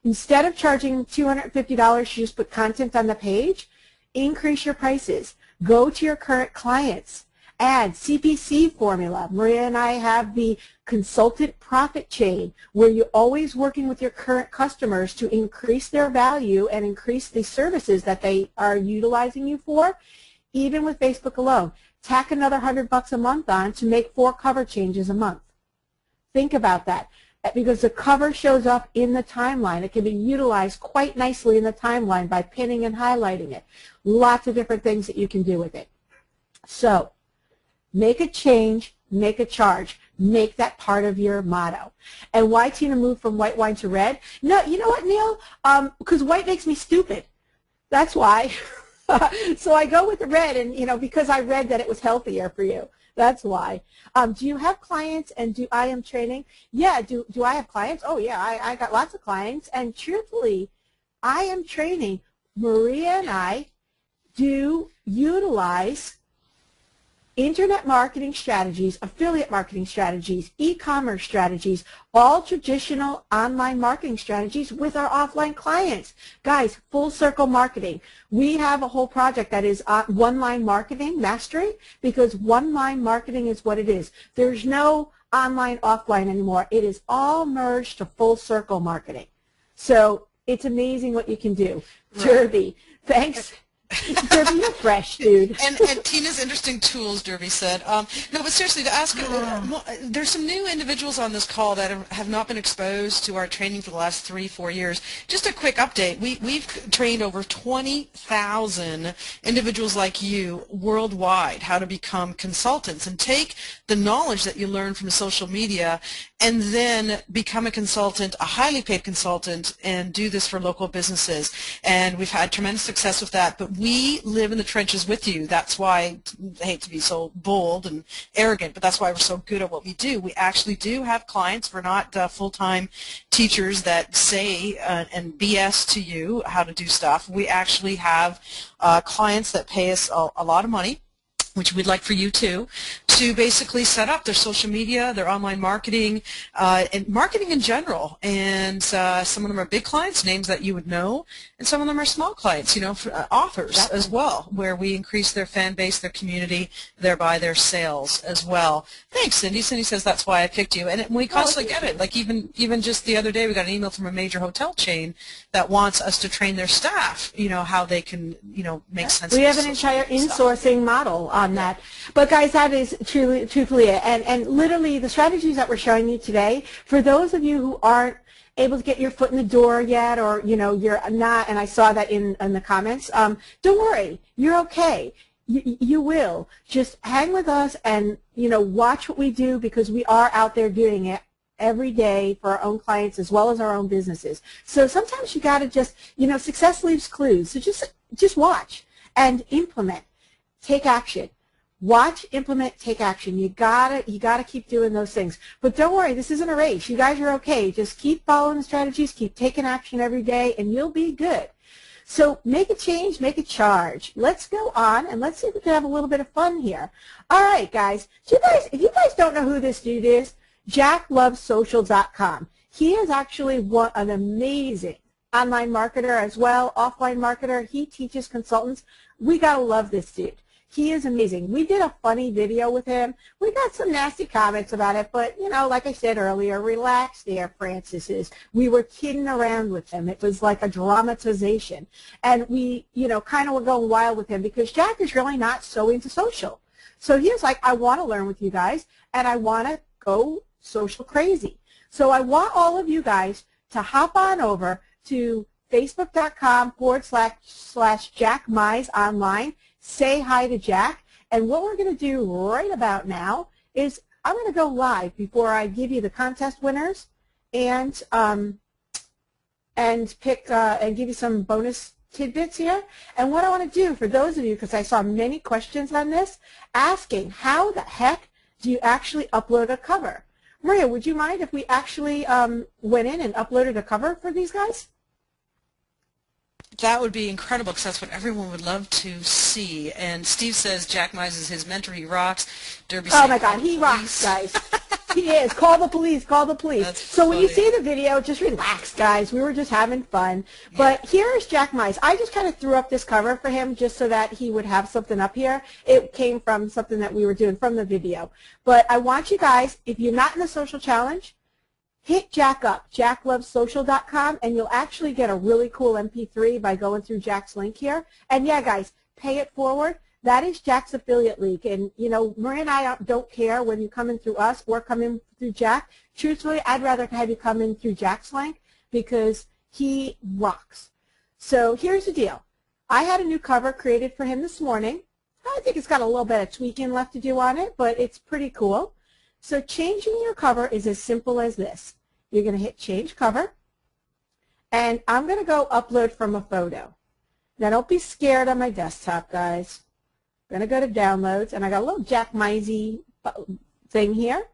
Instead of charging $250 to just put content on the page, increase your prices. Go to your current clients. Add CPC formula. Maria and I have the consultant profit chain where you're always working with your current customers to increase their value and increase the services that they are utilizing you for, even with Facebook alone. Tack another $100 a month on to make 4 cover changes a month. Think about that. Because the cover shows up in the timeline. It can be utilized quite nicely in the timeline by pinning and highlighting it. Lots of different things that you can do with it. So make a change, make a charge. Make that part of your motto. And why Tina moved from white wine to red? No, you know what, Neil? Because white makes me stupid. That's why. So I go with the red, and because I read that it was healthier for you. That's why. Do you have clients, and do I am training? Yeah, do I have clients? Oh, yeah, I got lots of clients, and truthfully, I am training. Maria and I do utilize internet marketing strategies, affiliate marketing strategies, e-commerce strategies, all traditional online marketing strategies with our offline clients. Guys, full circle marketing. We have a whole project that is one-line marketing mastery, because one-line marketing is what it is. There's no online, offline anymore. It is all merged to full circle marketing. So it's amazing what you can do. Right. Derby, thanks. Derby, you're fresh, dude. And Tina's interesting tools, Derby said. No, but seriously, to ask, there's some new individuals on this call that have not been exposed to our training for the last 3-4 years. Just a quick update. We've trained over 20,000 individuals like you worldwide how to become consultants and take the knowledge that you learn from social media and then become a consultant, a highly paid consultant, and do this for local businesses. And we've had tremendous success with that, but we live in the trenches with you. That's why, I hate to be so bold and arrogant, but that's why we're so good at what we do. We actually do have clients. We're not full-time teachers that say and BS to you how to do stuff. We actually have clients that pay us a lot of money, which we'd like for you too, to basically set up their social media, their online marketing, and marketing in general. And some of them are big clients, names that you would know, and some of them are small clients, you know, authors as well, where we increase their fan base, their community, thereby their sales as well. Thanks, Cindy. Cindy says that's why I picked you. And we constantly get it. Like even just the other day, we got an email from a major hotel chain that wants us to train their staff, you know, how they can, you know, make sense. We have an entire insourcing model on that. But guys, that is truthfully it. And literally the strategies that we're showing you today, for those of you who aren't able to get your foot in the door yet, or you know you're not, and I saw that in the comments, don't worry, you're okay. You will. Just hang with us and, you know, watch what we do, because we are out there doing it every day for our own clients as well as our own businesses. So sometimes you got to just, you know, success leaves clues. So just watch and implement. Take action. Watch, implement, take action. You gotta keep doing those things. But don't worry, this isn't a race. You guys are okay. Just keep following the strategies, keep taking action every day, and you'll be good. So make a change, make a charge. Let's go on, and let's see if we can have a little bit of fun here. All right, guys. If you guys don't know who this dude is, JackLovesSocial.com. He is actually an amazing online marketer as well, offline marketer. He teaches consultants. We gotta love this dude. He is amazing. We did a funny video with him. We got some nasty comments about it, but, you know, like I said earlier, relax there, Francis. We were kidding around with him. It was like a dramatization. And we, you know, kind of were going wild with him because Jack is really not so into social. So he was like, I want to learn with you guys, and I want to go social crazy. So I want all of you guys to hop on over to facebook.com/JackMizeOnline. Say hi to Jack, and what we're going to do right about now is I'm going to go live before I give you the contest winners and pick and give you some bonus tidbits here. And what I want to do for those of you, because I saw many questions on this, asking how the heck do you actually upload a cover? Maria, would you mind if we actually went in and uploaded a cover for these guys? That would be incredible, because that's what everyone would love to see. And Steve says Jack Mize is his mentor. He rocks. Derby oh my God, he rocks, guys. He is. Call the police. Call the police. That's so funny. when you see the video, just relax, guys. We were just having fun. Yeah. But here's Jack Mize. I just kind of threw up this cover for him just so that he would have something up here. It came from something that we were doing from the video. But I want you guys, if you're not in the social challenge, hit Jack up, JackLovesSocial.com, and you'll actually get a really cool MP3 by going through Jack's link here. And yeah, guys, pay it forward. That is Jack's affiliate link. And, you know, Maria and I don't care whether you come in through us or come in through Jack. Truthfully, I'd rather have you come in through Jack's link because he rocks. So here's the deal. I had a new cover created for him this morning. I think it's got a little bit of tweaking left to do on it, but it's pretty cool. So changing your cover is as simple as this. You're going to hit Change Cover, and I'm going to go upload from a photo. Now don't be scared on my desktop, guys. I'm going to go to Downloads, and I got a little Jack Mize thing here.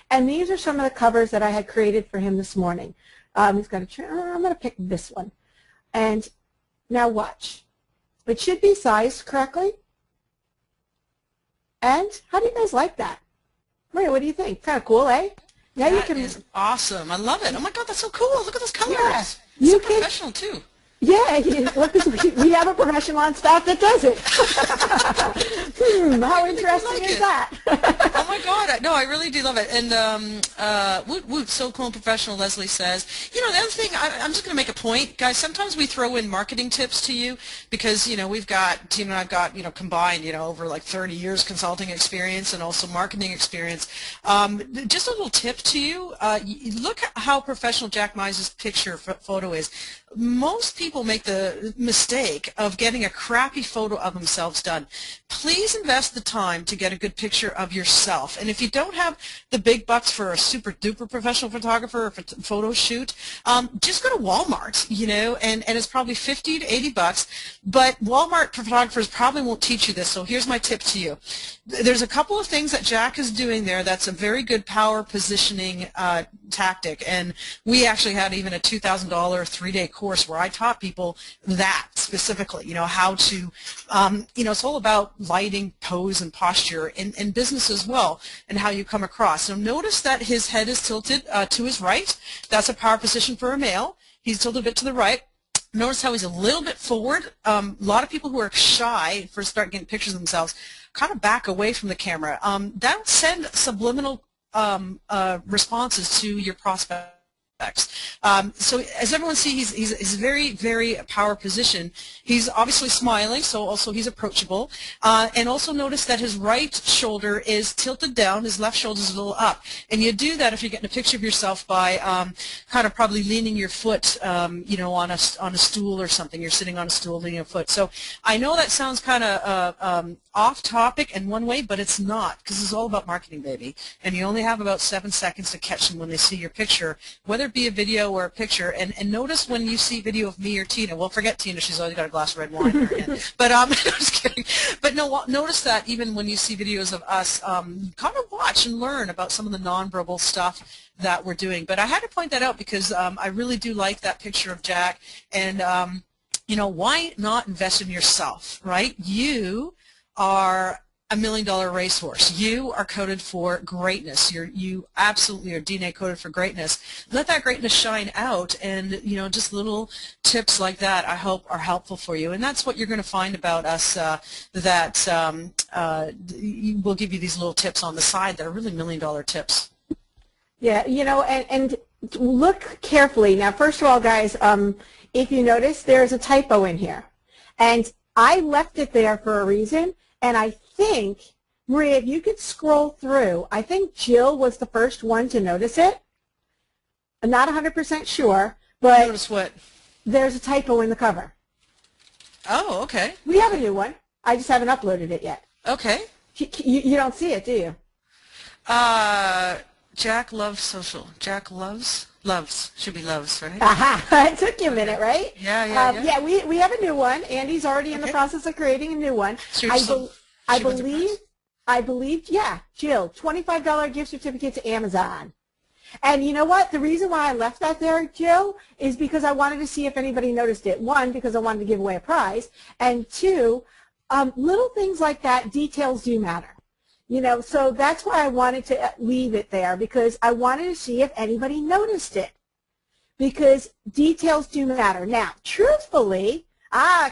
And these are some of the covers that I had created for him this morning. He's got a, I'm going to pick this one. And now watch. It should be sized correctly. And how do you guys like that? Maria, what do you think? Kind of cool, eh? Now that is awesome. I love it. Oh my God, that's so cool. Look at those colors. Yeah, so professional too. Yeah, look, we have a professional on staff that does it. How interesting is that? Oh my God! No, I really do love it. And woot woot, so cool and professional. Leslie says, you know, the other thing, I'm just going to make a point, guys. Sometimes we throw in marketing tips to you because we've got Tina and I've got combined over like 30 years consulting experience and also marketing experience. Just a little tip to you. Look at how professional Jack Mize's photo is. Most people make the mistake of getting a crappy photo of themselves done. Please invest the time to get a good picture of yourself. And if you don't have the big bucks for a super duper professional photographer or photo shoot, just go to Walmart, and it's probably 50 to 80 bucks. But Walmart photographers probably won't teach you this, so here's my tip to you. There's a couple of things that Jack is doing there that's a very good power positioning tactic, and we actually had even a $2,000 3-day course where I taught people that specifically, how to, it's all about lighting, pose, and posture in business as well, and how you come across. So notice that his head is tilted to his right. That's a power position for a male. He's tilted a bit to the right. Notice how he's a little bit forward. A lot of people who are shy first start getting pictures of themselves kind of back away from the camera. That'll send subliminal responses to your prospects. So as everyone sees, he's very, very power position. He's obviously smiling, so also he's approachable. And also notice that his right shoulder is tilted down, his left shoulder is a little up. And you do that if you're getting a picture of yourself by kind of probably leaning your foot, on a stool or something. You're sitting on a stool, leaning your foot. So I know that sounds kind of off topic in one way, but it's not, because it's all about marketing, baby. And you only have about 7 seconds to catch them when they see your picture, whether it be a video or a picture. And notice when you see video of me or Tina, well, forget Tina, she's always got a glass of red wine in her hand. But I'm just kidding. But no, notice that even when you see videos of us, kind of watch and learn about some of the nonverbal stuff that we're doing. But I had to point that out because I really do like that picture of Jack. And why not invest in yourself, right? You are $1 million racehorse. You are coded for greatness. You absolutely are DNA coded for greatness. Let that greatness shine out, and just little tips like that I hope are helpful for you. And that's what you're going to find about us. We'll give you these little tips on the side that are really $1 million tips. Yeah, and look carefully. Now, first of all, guys, if you notice, there's a typo in here, and I left it there for a reason. And I think, Maria, if you could scroll through, I think Jill was the first one to notice it. I'm not 100% sure, but notice what? There's a typo in the cover. Oh, okay. We have a new one. I just haven't uploaded it yet. Okay. You don't see it, do you? Jack loves social. Jack loves? Loves. Should be loves, right? Aha. It took you a minute, right? Yeah. Yeah, we have a new one. Andy's already in the process of creating a new one. I believe, yeah, Jill, $25 gift certificate to Amazon. And you know what? The reason why I left that there, Jill, is because I wanted to see if anybody noticed it. One, because I wanted to give away a prize. And two, little things like that, details do matter. So that's why I wanted to leave it there, because I wanted to see if anybody noticed it. Because details do matter. Now, truthfully,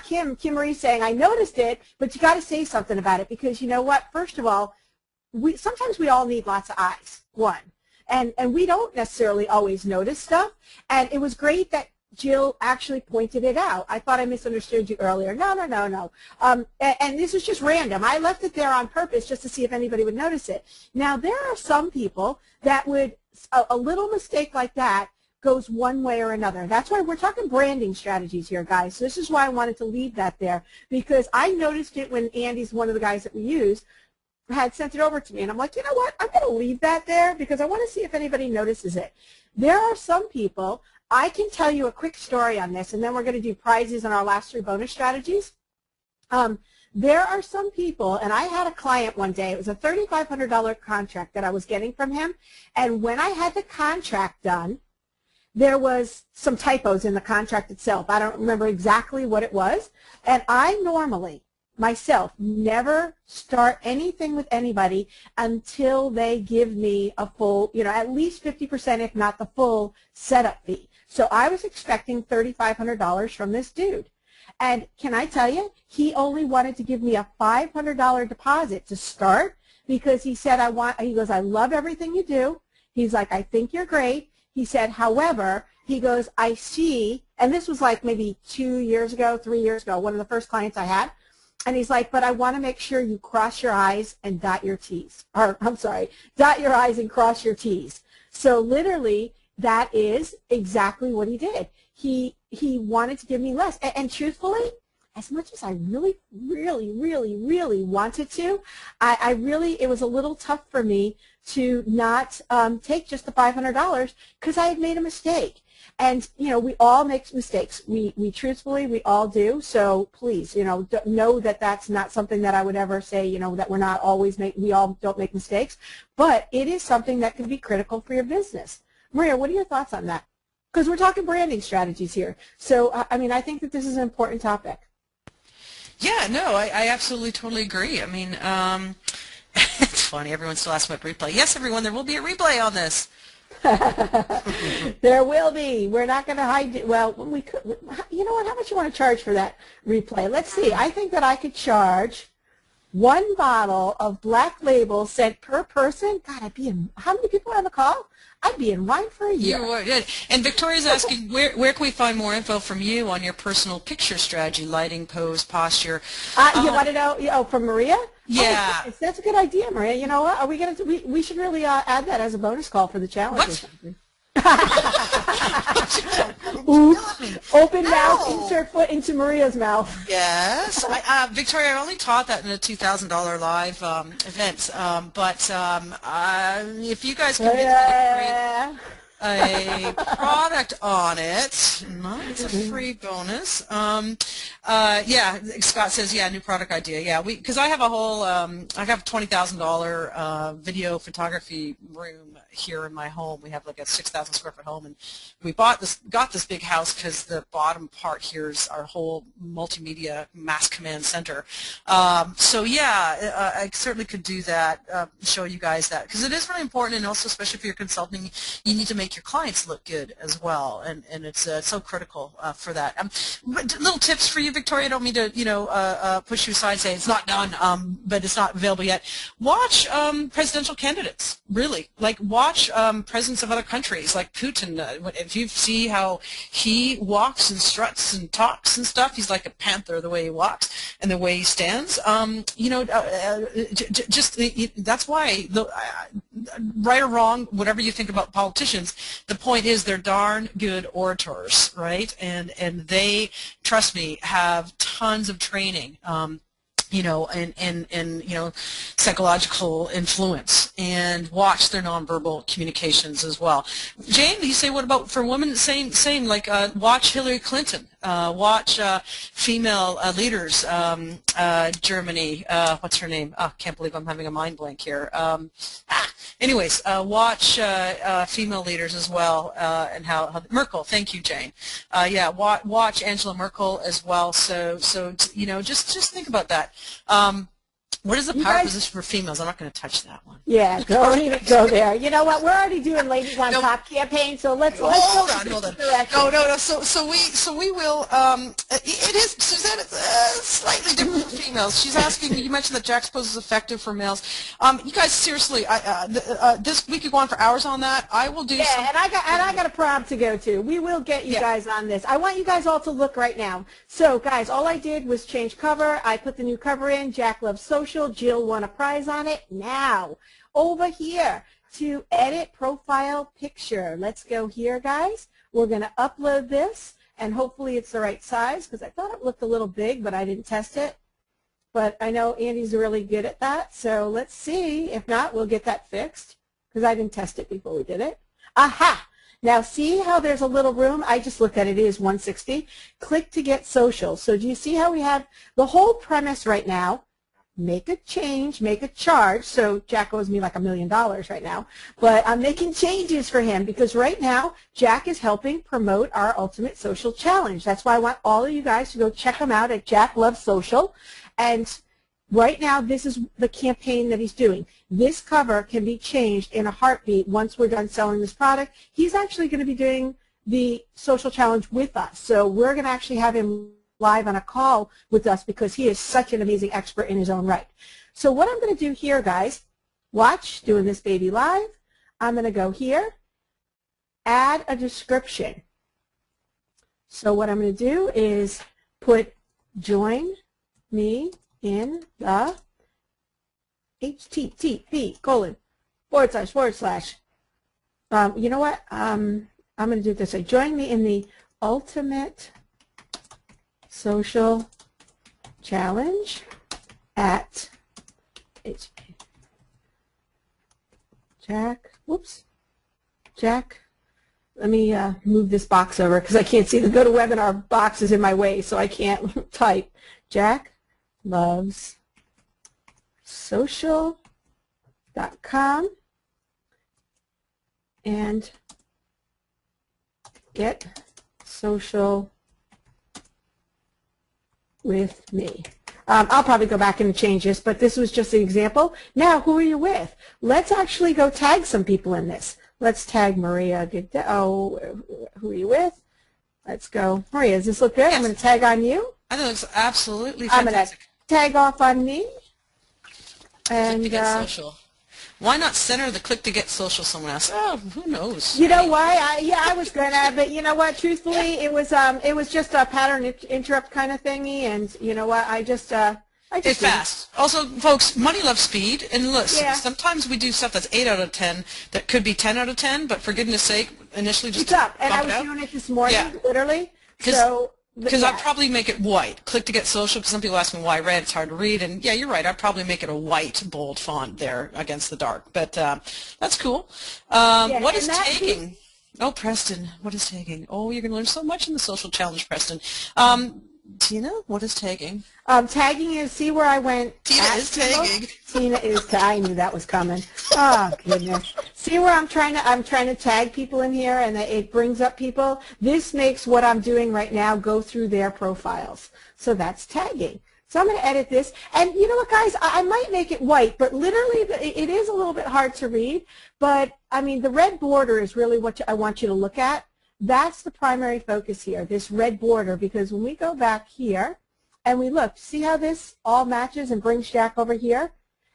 Kim Marie's saying, I noticed it, but you got to say something about it, because you know what? First of all, sometimes we all need lots of eyes, one. And we don't necessarily always notice stuff. And it was great that Jill actually pointed it out. I thought I misunderstood you earlier. No. And this is just random. I left it there on purpose just to see if anybody would notice it. Now, there are some people that would, a little mistake like that goes one way or another. That's why we're talking branding strategies here, guys. So this is why I wanted to leave that there, because I noticed it when Andy's one of the guys that we used had sent it over to me, and I'm like, you know what? I'm going to leave that there because I want to see if anybody notices it. There are some people, I can tell you a quick story on this, and then we're going to do prizes on our last 3 bonus strategies. There are some people, and I had a client one day, it was a $3,500 contract that I was getting from him, and when I had the contract done, there was some typos in the contract itself. I don't remember exactly what it was, and I normally, myself, never start anything with anybody until they give me a full, at least 50%, if not the full setup fee. So I was expecting $3,500 from this dude. And can I tell you, he only wanted to give me a $500 deposit to start, because he said, he goes, I love everything you do. He's like, I think you're great. He said, however, he goes, I see, and this was like maybe 2 years ago, 3 years ago, one of the first clients I had. And he's like, but I want to make sure you cross your I's and dot your T's. Or, I'm sorry, dot your I's and cross your T's. So literally, that is exactly what he did. He wanted to give me less. And truthfully, as much as I really wanted to, it was a little tough for me to not take just the $500 because I had made a mistake. And, you know, we all make mistakes. We truthfully, we all do. So please, you know that that's not something that I would ever say, you know, that we're not always we all don't make mistakes. But it is something that can be critical for your business. Maria, what are your thoughts on that? Because we're talking branding strategies here. So, I mean, I think that this is an important topic. Yeah, no, I absolutely totally agree. I mean, it's funny. Everyone still asks about replay. Yes, everyone, there will be a replay on this. There will be. We're not going to hide it. Well, we could. You know what? How much you want to charge for that replay? Let's see. I think that I could charge 1 bottle of Black Label sent per person. God, I'd be in. How many people are on the call? I'd be in line for a year. You would. And Victoria's asking, where can we find more info from you on your personal picture strategy, lighting, pose, posture? You want to know? Oh, from Maria? Yeah. Oh, that's a good idea, Maria. You know what? Are we going to? We should really add that as a bonus call for the challenge or something. Oops. Open mouth, insert foot into Maria's mouth. Yes. Victoria, I only taught that in a $2,000 live event, but if you guys can create a product on it, it's a free bonus. Yeah, Scott says, yeah, new product idea. Yeah, because I have a whole, I have a $20,000 video photography room here in my home. We have like a 6,000 square foot home, and we got this big house because the bottom part here is our whole multimedia mass command center. So yeah, I certainly could do that, show you guys that, because it is really important, and also especially if you're consulting, you need to make your clients look good as well, and it's so critical for that. But little tips for you, Victoria. I don't mean to push you aside and say it's not done, but it's not available yet. Watch presidential candidates, really. Like watch presidents of other countries, like Putin. If you see how he walks and struts and talks and stuff, he's like a panther the way he walks and the way he stands. You know, that's why, right or wrong, whatever you think about politicians, the point is they're darn good orators, right? And they, trust me, have tons of training, you know, and you know, psychological influence, and watch their nonverbal communications as well. Jane, you say, what about for women? Same, like watch Hillary Clinton, watch female leaders, Germany, what's her name? Oh, can't believe I'm having a mind blank here. Anyways, watch female leaders as well, and how Merkel. Thank you, Jane. Yeah, watch Angela Merkel as well. So you know, just think about that. What is the power position for females? I'm not going to touch that one. Yeah, don't even go there. You know what? We're already doing Ladies on Top campaign, so let's hold on. No. So we will. It is, Suzanne. It's slightly different for females. She's asking. You mentioned that Jack's pose is effective for males. You guys, seriously, this we could go on for hours on that. I will do. Yeah, and I got a prompt to go to. We will get you guys on this. I want you guys all to look right now. So, guys, all I did was change cover. I put the new cover in. Jack loves social. Jill won a prize on it. Now, over here to edit profile picture. Let's go here, guys. We're going to upload this, and hopefully it's the right size, because I thought it looked a little big, but I didn't test it. But I know Andy's really good at that, so let's see. If not, we'll get that fixed, because I didn't test it before we did it. Aha! Now see how there's a little room? I just looked at it. It is 160. Click to get social. So do you see how we have the whole premise right now? Make a change, make a charge. So Jack owes me like $1 million right now, but I'm making changes for him because right now Jack is helping promote our Ultimate Social Challenge. That's why I want all of you guys to go check him out at Jack Loves Social. And right now this is the campaign that he's doing. This cover can be changed in a heartbeat once we're done selling this product. He's actually going to be doing the social challenge with us. So we're going to actually have him live on a call with us because he is such an amazing expert in his own right. So what I'm going to do here, guys, Watch, doing this baby live. I'm going to go here, add a description. So what I'm going to do is put join me in the http:// you know what? I'm going to do it this way. Join me in the Ultimate Social Challenge at Jack. Let me move this box over because I can't see the GoToWebinar box is in my way, so I can't type. Jack loves social.com and get social with me. I'll probably go back and change this, but this was just an example. Now, who are you with? Let's actually go tag some people in this. Let's tag Maria. Oh, who are you with? Let's go. Maria, does this look good? Yes. I'm going to tag on you. I think it looks absolutely fantastic. I'm going to tag off on me. And click to get social. Why not center the click to get social somewhere else? Oh, who knows? You know why? I was gonna, but you know what? Truthfully, it was just a pattern interrupt kind of thingy, and you know what? It's fast. Also, folks, money loves speed, and listen, sometimes we do stuff that's 8 out of 10 that could be 10 out of 10, but for goodness sake, initially just it's up. And I was doing it this morning, literally. Because I'd probably make it white. Click to get social, because some people ask me why red. It's hard to read. And, yeah, you're right. I'd probably make it a white, bold font there against the dark. But that's cool. What is tagging? Oh, Preston, what is tagging? Oh, you're going to learn so much in the social challenge, Preston. Tina, what is tagging? Tagging is, see where I went. Tina is tagging. Tina is I knew that was coming. Oh, goodness. See where I'm trying to tag people in here, and it brings up people. This makes what I'm doing right now go through their profiles. So that's tagging. So I'm going to edit this. And you know what, guys? I might make it white, but literally it is a little bit hard to read. But, I mean, the red border is really what I want you to look at. That's the primary focus here, this red border, because when we go back here and we look, see how this all matches and brings Jack over here?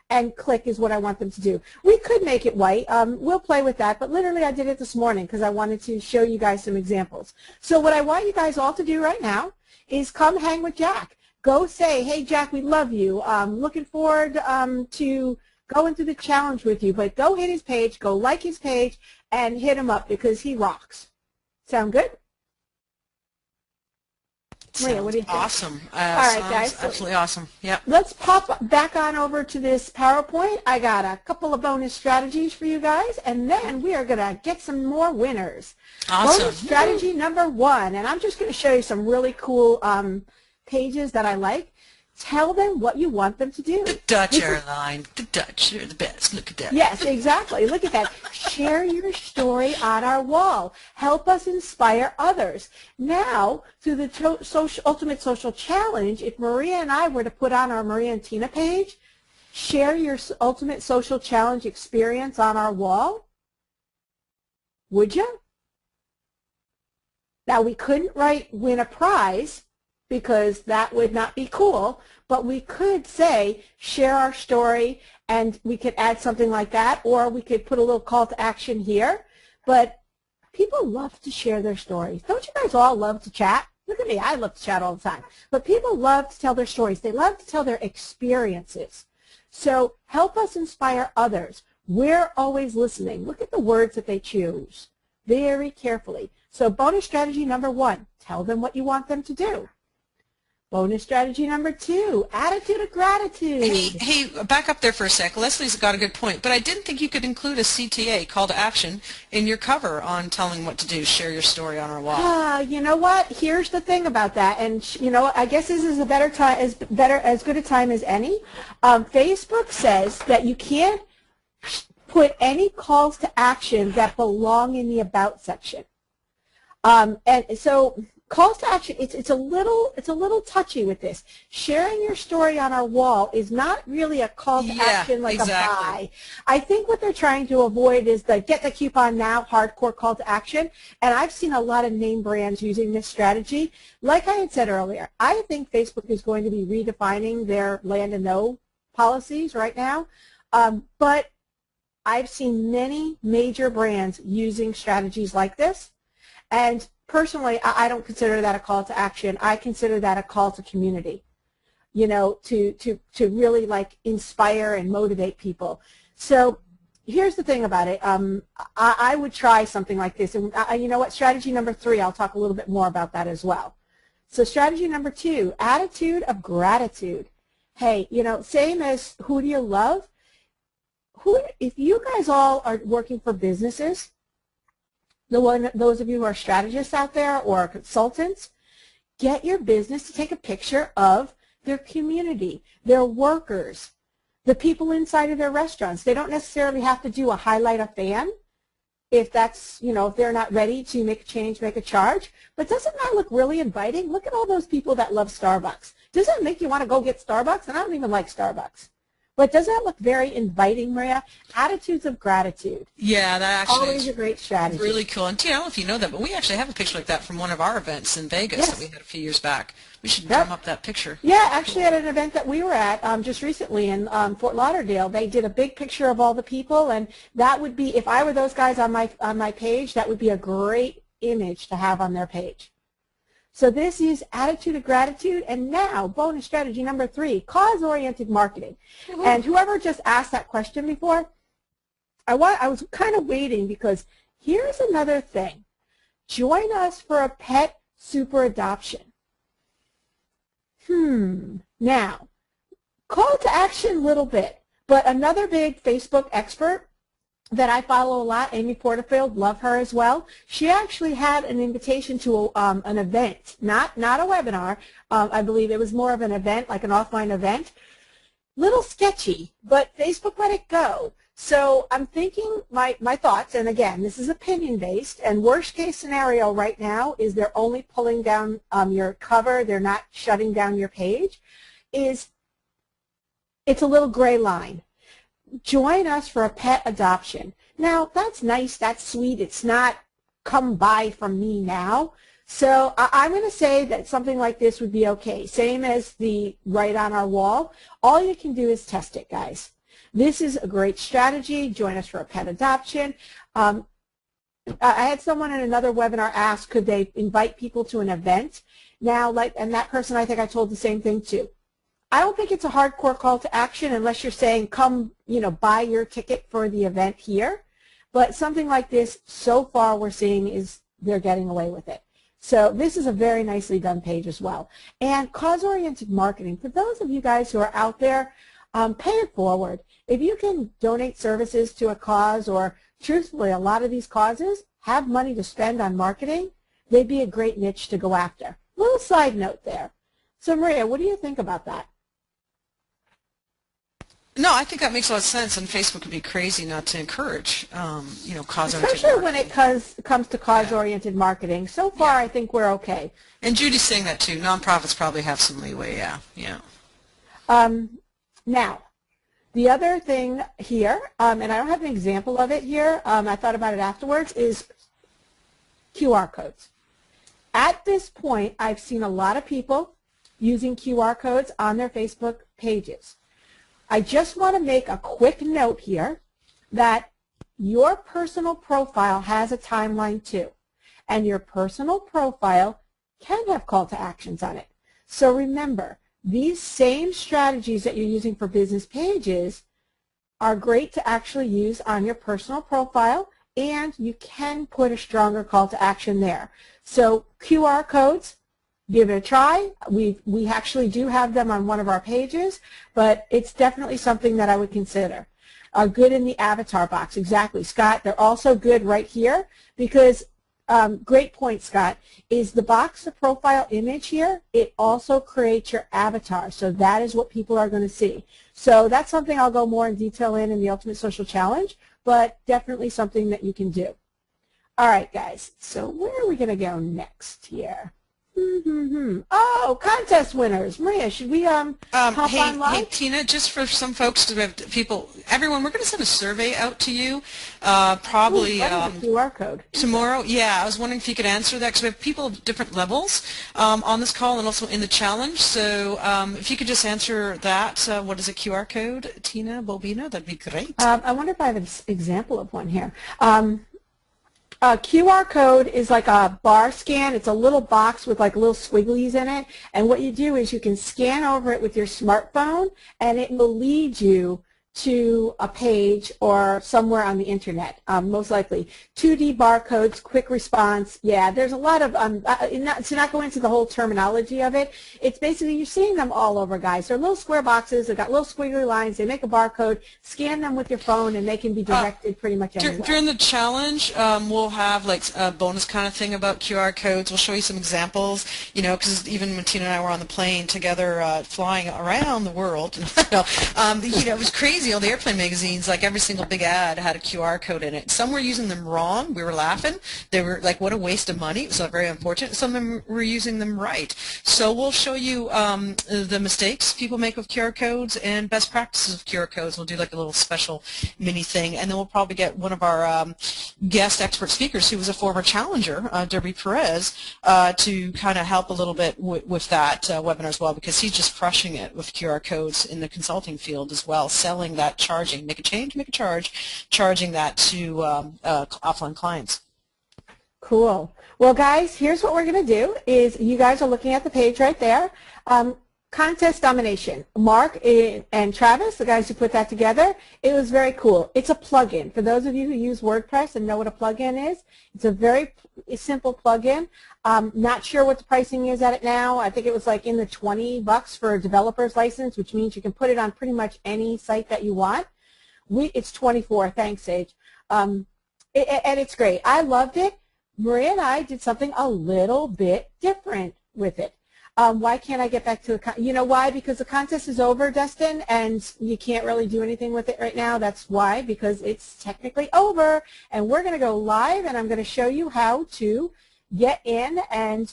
And click is what I want them to do. We could make it white. We'll play with that, but literally I did it this morning because I wanted to show you guys some examples. So what I want you guys all to do right now is come hang with Jack. Go say, hey, Jack, we love you. Looking forward to going through the challenge with you, but go hit his page, go like his page, and hit him up because he rocks. Sound good? Maria, what do you think? Awesome. All right, guys. Absolutely awesome. Yep. Let's pop back on over to this PowerPoint. I got a couple of bonus strategies for you guys, and then we are going to get some more winners. Awesome. Bonus strategy number 1, and I'm just going to show you some really cool pages that I like. Tell them what you want them to do. The Dutch airline. The Dutch. They're the best. Look at that. Yes, exactly. Look at that. Share your story on our wall. Help us inspire others. Now, through the Ultimate Social Challenge, if Maria and I were to put on our Maria and Tina page, share your Ultimate Social Challenge experience on our wall, would you? Now, we couldn't write win a prize, because that would not be cool, but we could say share our story, and we could add something like that, or we could put a little call to action here. But people love to share their stories. Don't you guys all love to chat? Look at me, I love to chat all the time. But people love to tell their stories. They love to tell their experiences. So help us inspire others. We're always listening. Look at the words that they choose very carefully. So bonus strategy number 1, tell them what you want them to do. Bonus strategy number 2, attitude of gratitude. Hey, back up there for a sec. Leslie's got a good point, but I didn't think you could include a CTA, call to action, in your cover on telling what to do, share your story on our wall. You know what? Here's the thing about that, and you know, I guess this is a better time, as good a time as any. Facebook says that you can't put any calls to action that belong in the About section, and so. Calls to action, it's a little touchy with this. Sharing your story on our wall is not really a call to action like a buy. I think what they're trying to avoid is the get the coupon now hardcore call to action, and I've seen a lot of name brands using this strategy. Like I had said earlier, I think Facebook is going to be redefining their land and know policies right now, but I've seen many major brands using strategies like this, and personally, I don't consider that a call to action. I consider that a call to community, you know, to really like inspire and motivate people. So here's the thing about it. I would try something like this, and you know what, strategy number 3, I'll talk a little bit more about that as well. So strategy number 2, attitude of gratitude. Hey, you know, same as who do you love? If you guys all are working for businesses, those of you who are strategists out there or consultants, get your business to take a picture of their community, their workers, the people inside of their restaurants. They don't necessarily have to do a highlight a fan if that's, you know, if they're not ready to make a change, make a charge. But doesn't that look really inviting? Look at all those people that love Starbucks. Does that make you want to go get Starbucks? And I don't even like Starbucks. But does that look very inviting, Maria? Attitudes of gratitude. Yeah, that actually always a great strategy. Really cool. And I don't know if you know that, but we actually have a picture like that from one of our events in Vegas that we had a few years back. We should drum up that picture. Yeah, actually at an event that we were at just recently in Fort Lauderdale, they did a big picture of all the people, and that would be, if I were those guys on my page, that would be a great image to have on their page. So this is attitude of gratitude, and now bonus strategy number 3, cause-oriented marketing. And whoever just asked that question before, I was kind of waiting, because here's another thing. Join us for a pet super adoption. Now, call to action a little bit, but another big Facebook expert that I follow a lot, Amy Porterfield, love her as well. She actually had an invitation to an event, not a webinar. I believe it was more of an event, like an offline event. Little sketchy, but Facebook let it go. So I'm thinking my thoughts, and again, this is opinion-based, and worst case scenario right now is they're only pulling down your cover, they're not shutting down your page, it's a little gray line. Join us for a pet adoption. Now, that's nice, that's sweet, it's not come by from me now. So I'm going to say that something like this would be okay. Same as the right on our wall. All you can do is test it, guys. This is a great strategy. Join us for a pet adoption. I had someone in another webinar ask, could they invite people to an event? Now, and that person, I think I told the same thing too. I don't think it's a hardcore call to action unless you're saying, come, you know, buy your ticket for the event here. But something like this, so far we're seeing is they're getting away with it. So this is a very nicely done page as well. And cause-oriented marketing, for those of you guys who are out there, pay it forward. If you can donate services to a cause, or truthfully, a lot of these causes have money to spend on marketing, they'd be a great niche to go after. Little side note there. So Maria, what do you think about that? No, I think that makes a lot of sense, and Facebook would be crazy not to encourage, you know, cause-oriented Especially marketing. when it comes to cause-oriented marketing. So far, I think we're okay. And Judy's saying that too. Nonprofits probably have some leeway, yeah. Now, the other thing here, and I don't have an example of it here, I thought about it afterwards, is QR codes. At this point, I've seen a lot of people using QR codes on their Facebook pages. I just want to make a quick note here that your personal profile has a timeline too, and your personal profile can have call to actions on it. So remember, these same strategies that you're using for business pages are great to actually use on your personal profile, and you can put a stronger call to action there. So QR codes, give it a try. We actually do have them on one of our pages, but it's definitely something that I would consider. Good in the avatar box, exactly, Scott. They're also good right here because, great point, Scott, is the box, the profile image here, it also creates your avatar. So that is what people are going to see. So that's something I'll go more in detail in the Ultimate Social Challenge, but definitely something that you can do. All right, guys, so where are we going to go next here? Oh, contest winners. Maria, should we hop on live? Hey, Tina, just for some folks, to have people, everyone, we're going to send a survey out to you probably What is the QR code? tomorrow. Yeah, I was wondering if you could answer that, because we have people of different levels on this call and also in the challenge. So if you could just answer that, what is a QR code, Tina Bobina? That'd be great. I wonder if I have an example of one here. A QR code is like a bar scan. It's a little box with like little squigglies in it, and what you do is you can scan over it with your smartphone, and it will lead you to a page or somewhere on the internet, most likely. 2D barcodes, quick response. Yeah, there's a lot of, to not go into the whole terminology of it, it's basically you're seeing them all over, guys. They're little square boxes. They've got little squiggly lines. They make a barcode. Scan them with your phone, and they can be directed pretty much anywhere. During the challenge, we'll have like a bonus kind of thing about QR codes. We'll show you some examples, you know, because even when Tina and I were on the plane together flying around the world, you know, it was crazy. All the airplane magazines, like every single big ad had a QR code in it. Some were using them wrong. We were laughing. They were like, what a waste of money. It was very unfortunate. Some of them were using them right. So we'll show you the mistakes people make with QR codes and best practices of QR codes. We'll do like a little special mini thing, and then we'll probably get one of our guest expert speakers who was a former challenger, Debbie Perez, to kind of help a little bit with that webinar as well, because he's just crushing it with QR codes in the consulting field as well, selling that, charging, make a change, make a charge, charging that to offline clients. Cool. Well, guys, here's what we're going to do is you guys are looking at the page right there. Contest domination. Mark and Travis, the guys who put that together, it was very cool. It's a plugin. For those of you who use WordPress and know what a plugin is, it's a very simple plugin. Not sure what the pricing is at it now. I think it was like in the $20 for a developer's license, which means you can put it on pretty much any site that you want. It's 24. Thanks, Sage. And it's great. I loved it. Maria and I did something a little bit different with it. Why can't I get back to the, you know why? Because the contest is over, Dustin, and you can't really do anything with it right now. That's why, because it's technically over, and we're going to go live, and I'm going to show you how to get in and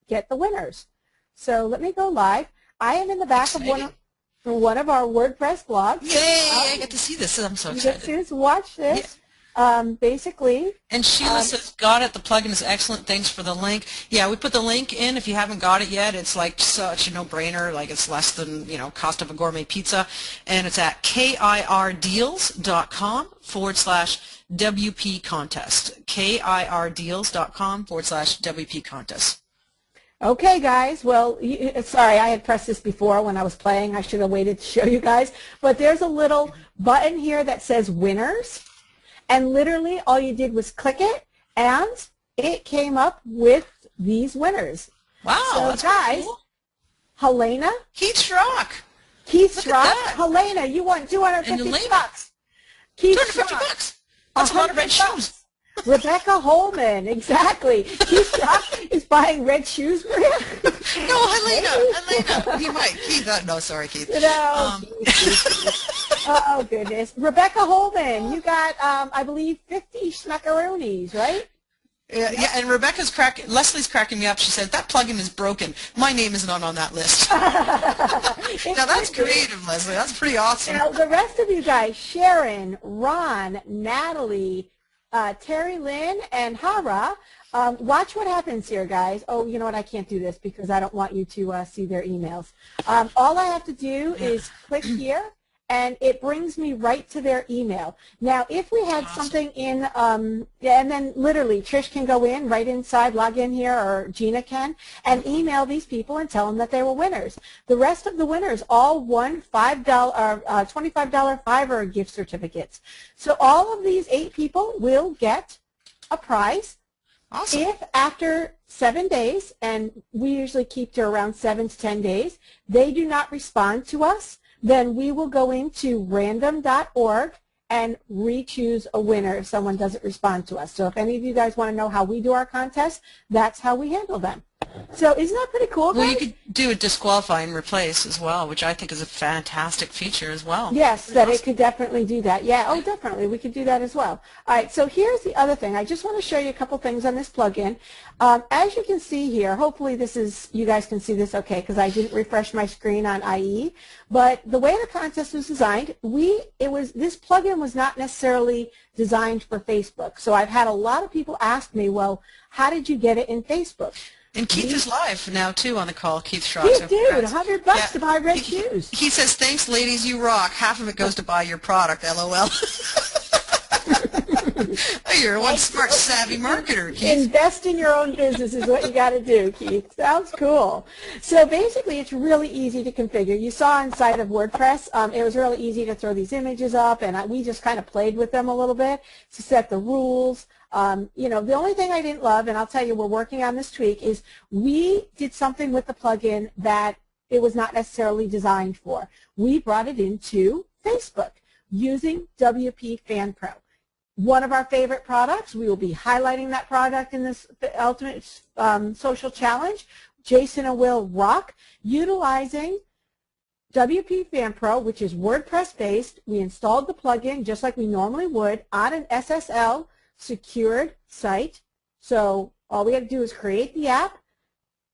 get the winners. So let me go live. I am in the back of one of our WordPress blogs. Yay! I get to see this. I'm so excited. You get to watch this. Yeah. Basically. And Sheila says, got it. The plugin is excellent. Thanks for the link. Yeah, we put the link in. If you haven't got it yet, it's like such a no-brainer. Like it's less than, cost of a gourmet pizza. And it's at kirdeals.com/WP contest. kirdeals.com/WP contest. Okay, guys. Well, sorry, I had pressed this before when I was playing. I should have waited to show you guys. But there's a little button here that says winners. And literally all you did was click it, and it came up with these winners. Wow, so that's guys, cool. Helena. Keith Schrock. Keith Schrock. Helena, you won $250. Keith $250. That's a lot of red shoes. Rebecca Holman, exactly. Keith Schrock is buying red shoes, Maria. No, Helena. He might. Keith, no, sorry, Keith. No. Oh, goodness. Rebecca Holman, you got, I believe, 50 schmackaroonies, right? Yeah, and Leslie's cracking me up. She said, that plugin is broken. My name is not on that list. Now, that's creative, Leslie. That's pretty awesome. Now, the rest of you guys, Sharon, Ron, Natalie, Terry Lynn, and Hara, watch what happens here, guys. Oh, you know what? I can't do this because I don't want you to see their emails. All I have to do is click here, and it brings me right to their email. Now, if we had something in, and then literally Trish can go in right inside, log in here, or Gina can, and email these people and tell them that they were winners. The rest of the winners all won $25 Fiverr gift certificates. So all of these 8 people will get a prize. Awesome. If after 7 days, and we usually keep to around 7 to 10 days, they do not respond to us, then we will go into random.org and re-choose a winner if someone doesn't respond to us. So if any of you guys want to know how we do our contests, that's how we handle them. So isn't that pretty cool, guys? Well, you could do a disqualify and replace as well, which I think is a fantastic feature as well. Yes, that it could definitely do that. Yeah, oh, definitely. We could do that as well. All right, so here's the other thing. I just want to show you a couple things on this plugin. As you can see here, hopefully you guys can see this okay because I didn't refresh my screen on IE. But the way the contest was designed, this plugin was not necessarily designed for Facebook. So I've had a lot of people ask me, well, how did you get it in Facebook? And Keith is live now, too, on the call. Keith Shaw. Keith, dude, $100 to buy red shoes. He says, thanks, ladies, you rock. Half of it goes to buy your product, LOL. You're one smart, savvy marketer, Keith. Invest in your own business is what you got to do, Keith. Sounds cool. So basically, it's really easy to configure. You saw inside of WordPress, it was really easy to throw these images up, and we just kind of played with them a little bit to set the rules. You know, the only thing I didn't love, and I'll tell you we're working on this tweak, is we did something with the plugin that it was not necessarily designed for. We brought it into Facebook using WP Fan Pro. One of our favorite products, we will be highlighting that product in this Ultimate Social Challenge. Jason and Will rock, utilizing WP Fan Pro, which is WordPress based. We installed the plugin just like we normally would on an SSL secured site. So all we had to do is create the app,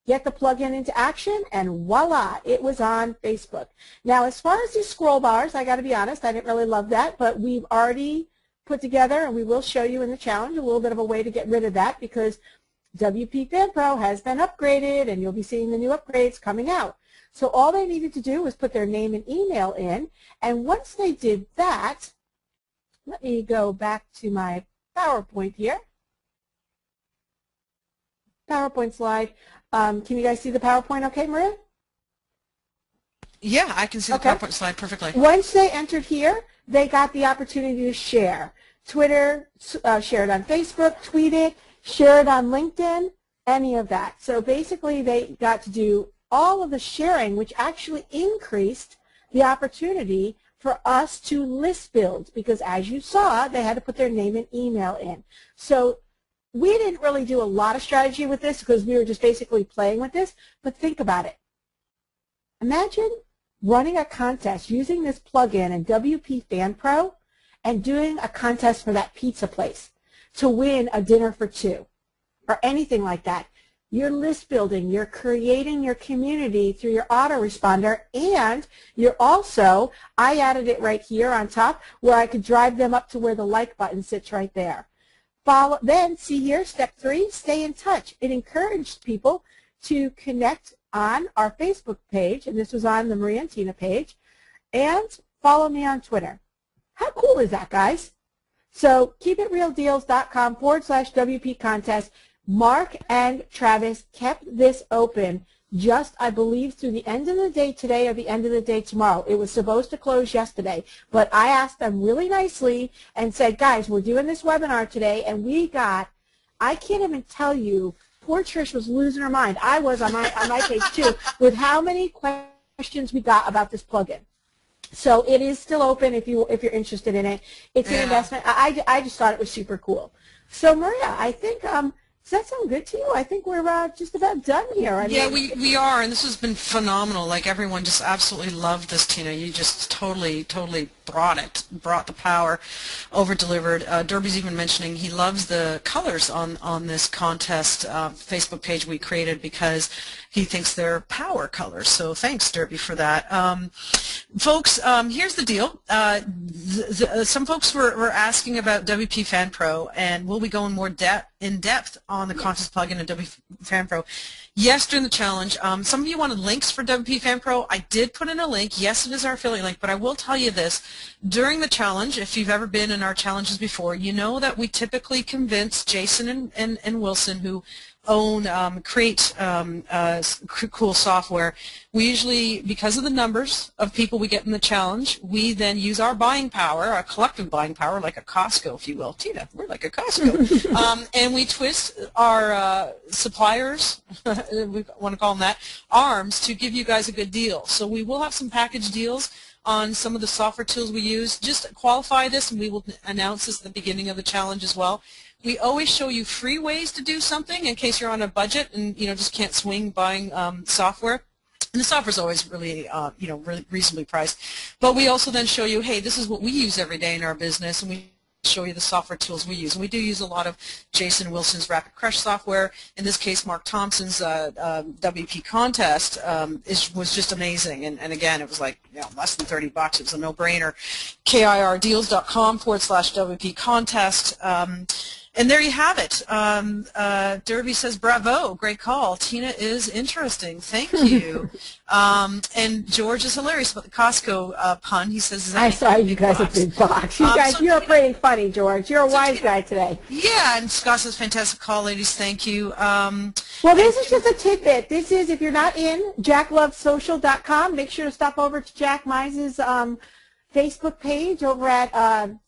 get the plugin into action, and voila, it was on Facebook. Now, as far as these scroll bars, I got to be honest, I didn't really love that, but we've already put together, and we will show you in the challenge, a little bit of a way to get rid of that because WP Fan Pro has been upgraded, and you'll be seeing the new upgrades coming out. So all they needed to do was put their name and email in, and once they did that, let me go back to my PowerPoint here. PowerPoint slide. Can you guys see the PowerPoint okay, Maria? Yeah, I can see the PowerPoint slide perfectly. Once they entered here, they got the opportunity to share. Twitter, share it on Facebook, tweet it, share it on LinkedIn, any of that. So basically they got to do all of the sharing, which actually increased the opportunity for us to list build, because as you saw, they had to put their name and email in. So we didn't really do a lot of strategy with this because we were just basically playing with this, but think about it. Imagine running a contest using this plugin in WP Fan Pro and doing a contest for that pizza place to win a dinner for two or anything like that. You're list building, you're creating your community through your autoresponder, and you're also, I added it right here on top where I could drive them up to where the like button sits right there. Then see here, step 3, stay in touch. It encouraged people to connect on our Facebook page, and this was on the Maria and Tina page, and follow me on Twitter. How cool is that, guys? So keepitrealdeals.com/WP contest. Mark and Travis kept this open just, I believe, through the end of the day today or the end of the day tomorrow. It was supposed to close yesterday, but I asked them really nicely and said, guys, we're doing this webinar today, and we got, I can't even tell you, poor Trish was losing her mind. I was on my page too, with how many questions we got about this plugin. So it is still open if you're interested in it. It's an investment. I just thought it was super cool. So Maria, I think does that sound good to you? I think we're just about done here. I mean, we are, and this has been phenomenal. Like, everyone just absolutely loved this, Tina. You just totally brought the power, over-delivered. Derby's even mentioning he loves the colors on this contest Facebook page we created because he thinks they're power colors. So thanks, Derby, for that. Folks, here's the deal. Some folks were asking about WP Fan Pro, and will we go in more in depth on the contest plugin in WP Fan Pro? Yes, during the challenge. Some of you wanted links for WP Fan Pro. I did put in a link. Yes, it is our affiliate link, but I will tell you this. During the challenge, if you've ever been in our challenges before, you know that we typically convince Jason and Wilson, who create cool software. We usually, because of the numbers of people we get in the challenge, we then use our buying power, our collective buying power, like a Costco, if you will. Tina, we're like a Costco. And we twist our suppliers, we want to call them that, arms to give you guys a good deal. So we will have some package deals on some of the software tools we use. Just qualify this, and we will announce this at the beginning of the challenge as well. We always show you free ways to do something in case you're on a budget and just can't swing buying software. And the software is always really, really reasonably priced. But we also then show you, hey, this is what we use every day in our business, and we show you the software tools we use. And we do use a lot of Jason Wilson's Rapid Crush software. In this case, Mark Thompson's WP contest was just amazing. And again, it was like less than $30. It was a no-brainer. KIRdeals.com/WP contest. And there you have it. Derby says, bravo, great call. Tina is interesting. Thank you. And George is hilarious about the Costco pun. He says, I saw you guys at Big Box. You guys, you're pretty funny, George. You're a wise guy today. Yeah, and Scott says, fantastic call, ladies. Thank you. Well, this is just a tidbit. This is, if you're not in JackLovesSocial.com, make sure to stop over to Jack Mize's Facebook page over at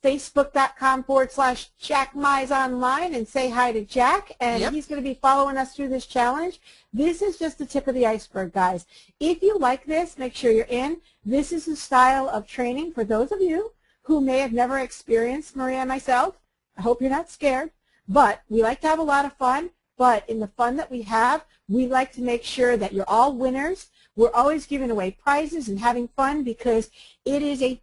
facebook.com/Jack Mize Online and say hi to Jack, and he's going to be following us through this challenge. This is just the tip of the iceberg, guys. If you like this, make sure you're in. This is a style of training for those of you who may have never experienced Maria and myself. I hope you're not scared, but we like to have a lot of fun, but in the fun that we have, we like to make sure that you're all winners. We're always giving away prizes and having fun because it is a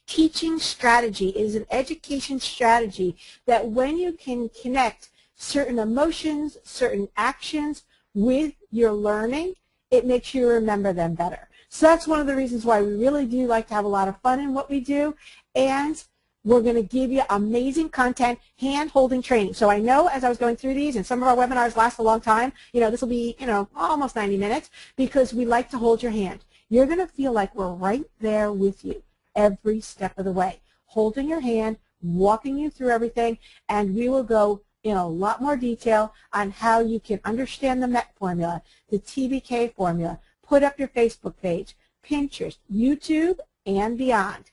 teaching strategy. It is an education strategy that when you can connect certain emotions, certain actions with your learning, it makes you remember them better. So that's one of the reasons why we really do like to have a lot of fun in what we do. And we're going to give you amazing content, hand-holding training. So I know as I was going through these, and some of our webinars last a long time, this will be, almost 90 minutes, because we like to hold your hand. You're going to feel like we're right there with you every step of the way, holding your hand, walking you through everything, and we will go in a lot more detail on how you can understand the MET formula, the TBK formula, put up your Facebook page, Pinterest, YouTube, and beyond.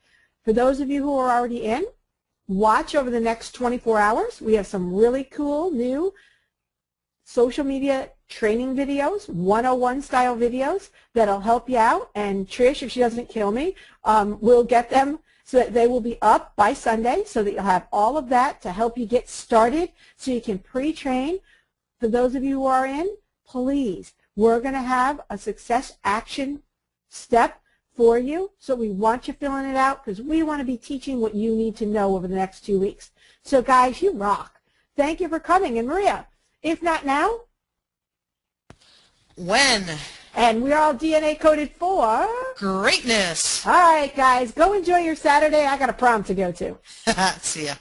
For those of you who are already in, watch over the next 24 hours. We have some really cool new social media training videos, 101 style videos that'll help you out. And Trish, if she doesn't kill me, will get them so that they will be up by Sunday so that you'll have all of that to help you get started so you can pre-train. For those of you who are in, please, we're going to have a success action step for you, so we want you filling it out because we want to be teaching what you need to know over the next 2 weeks. So guys, you rock. Thank you for coming. And Maria, if not now, when? And we're all DNA coded for greatness. All right, guys, go enjoy your Saturday. I got a prom to go to. See ya.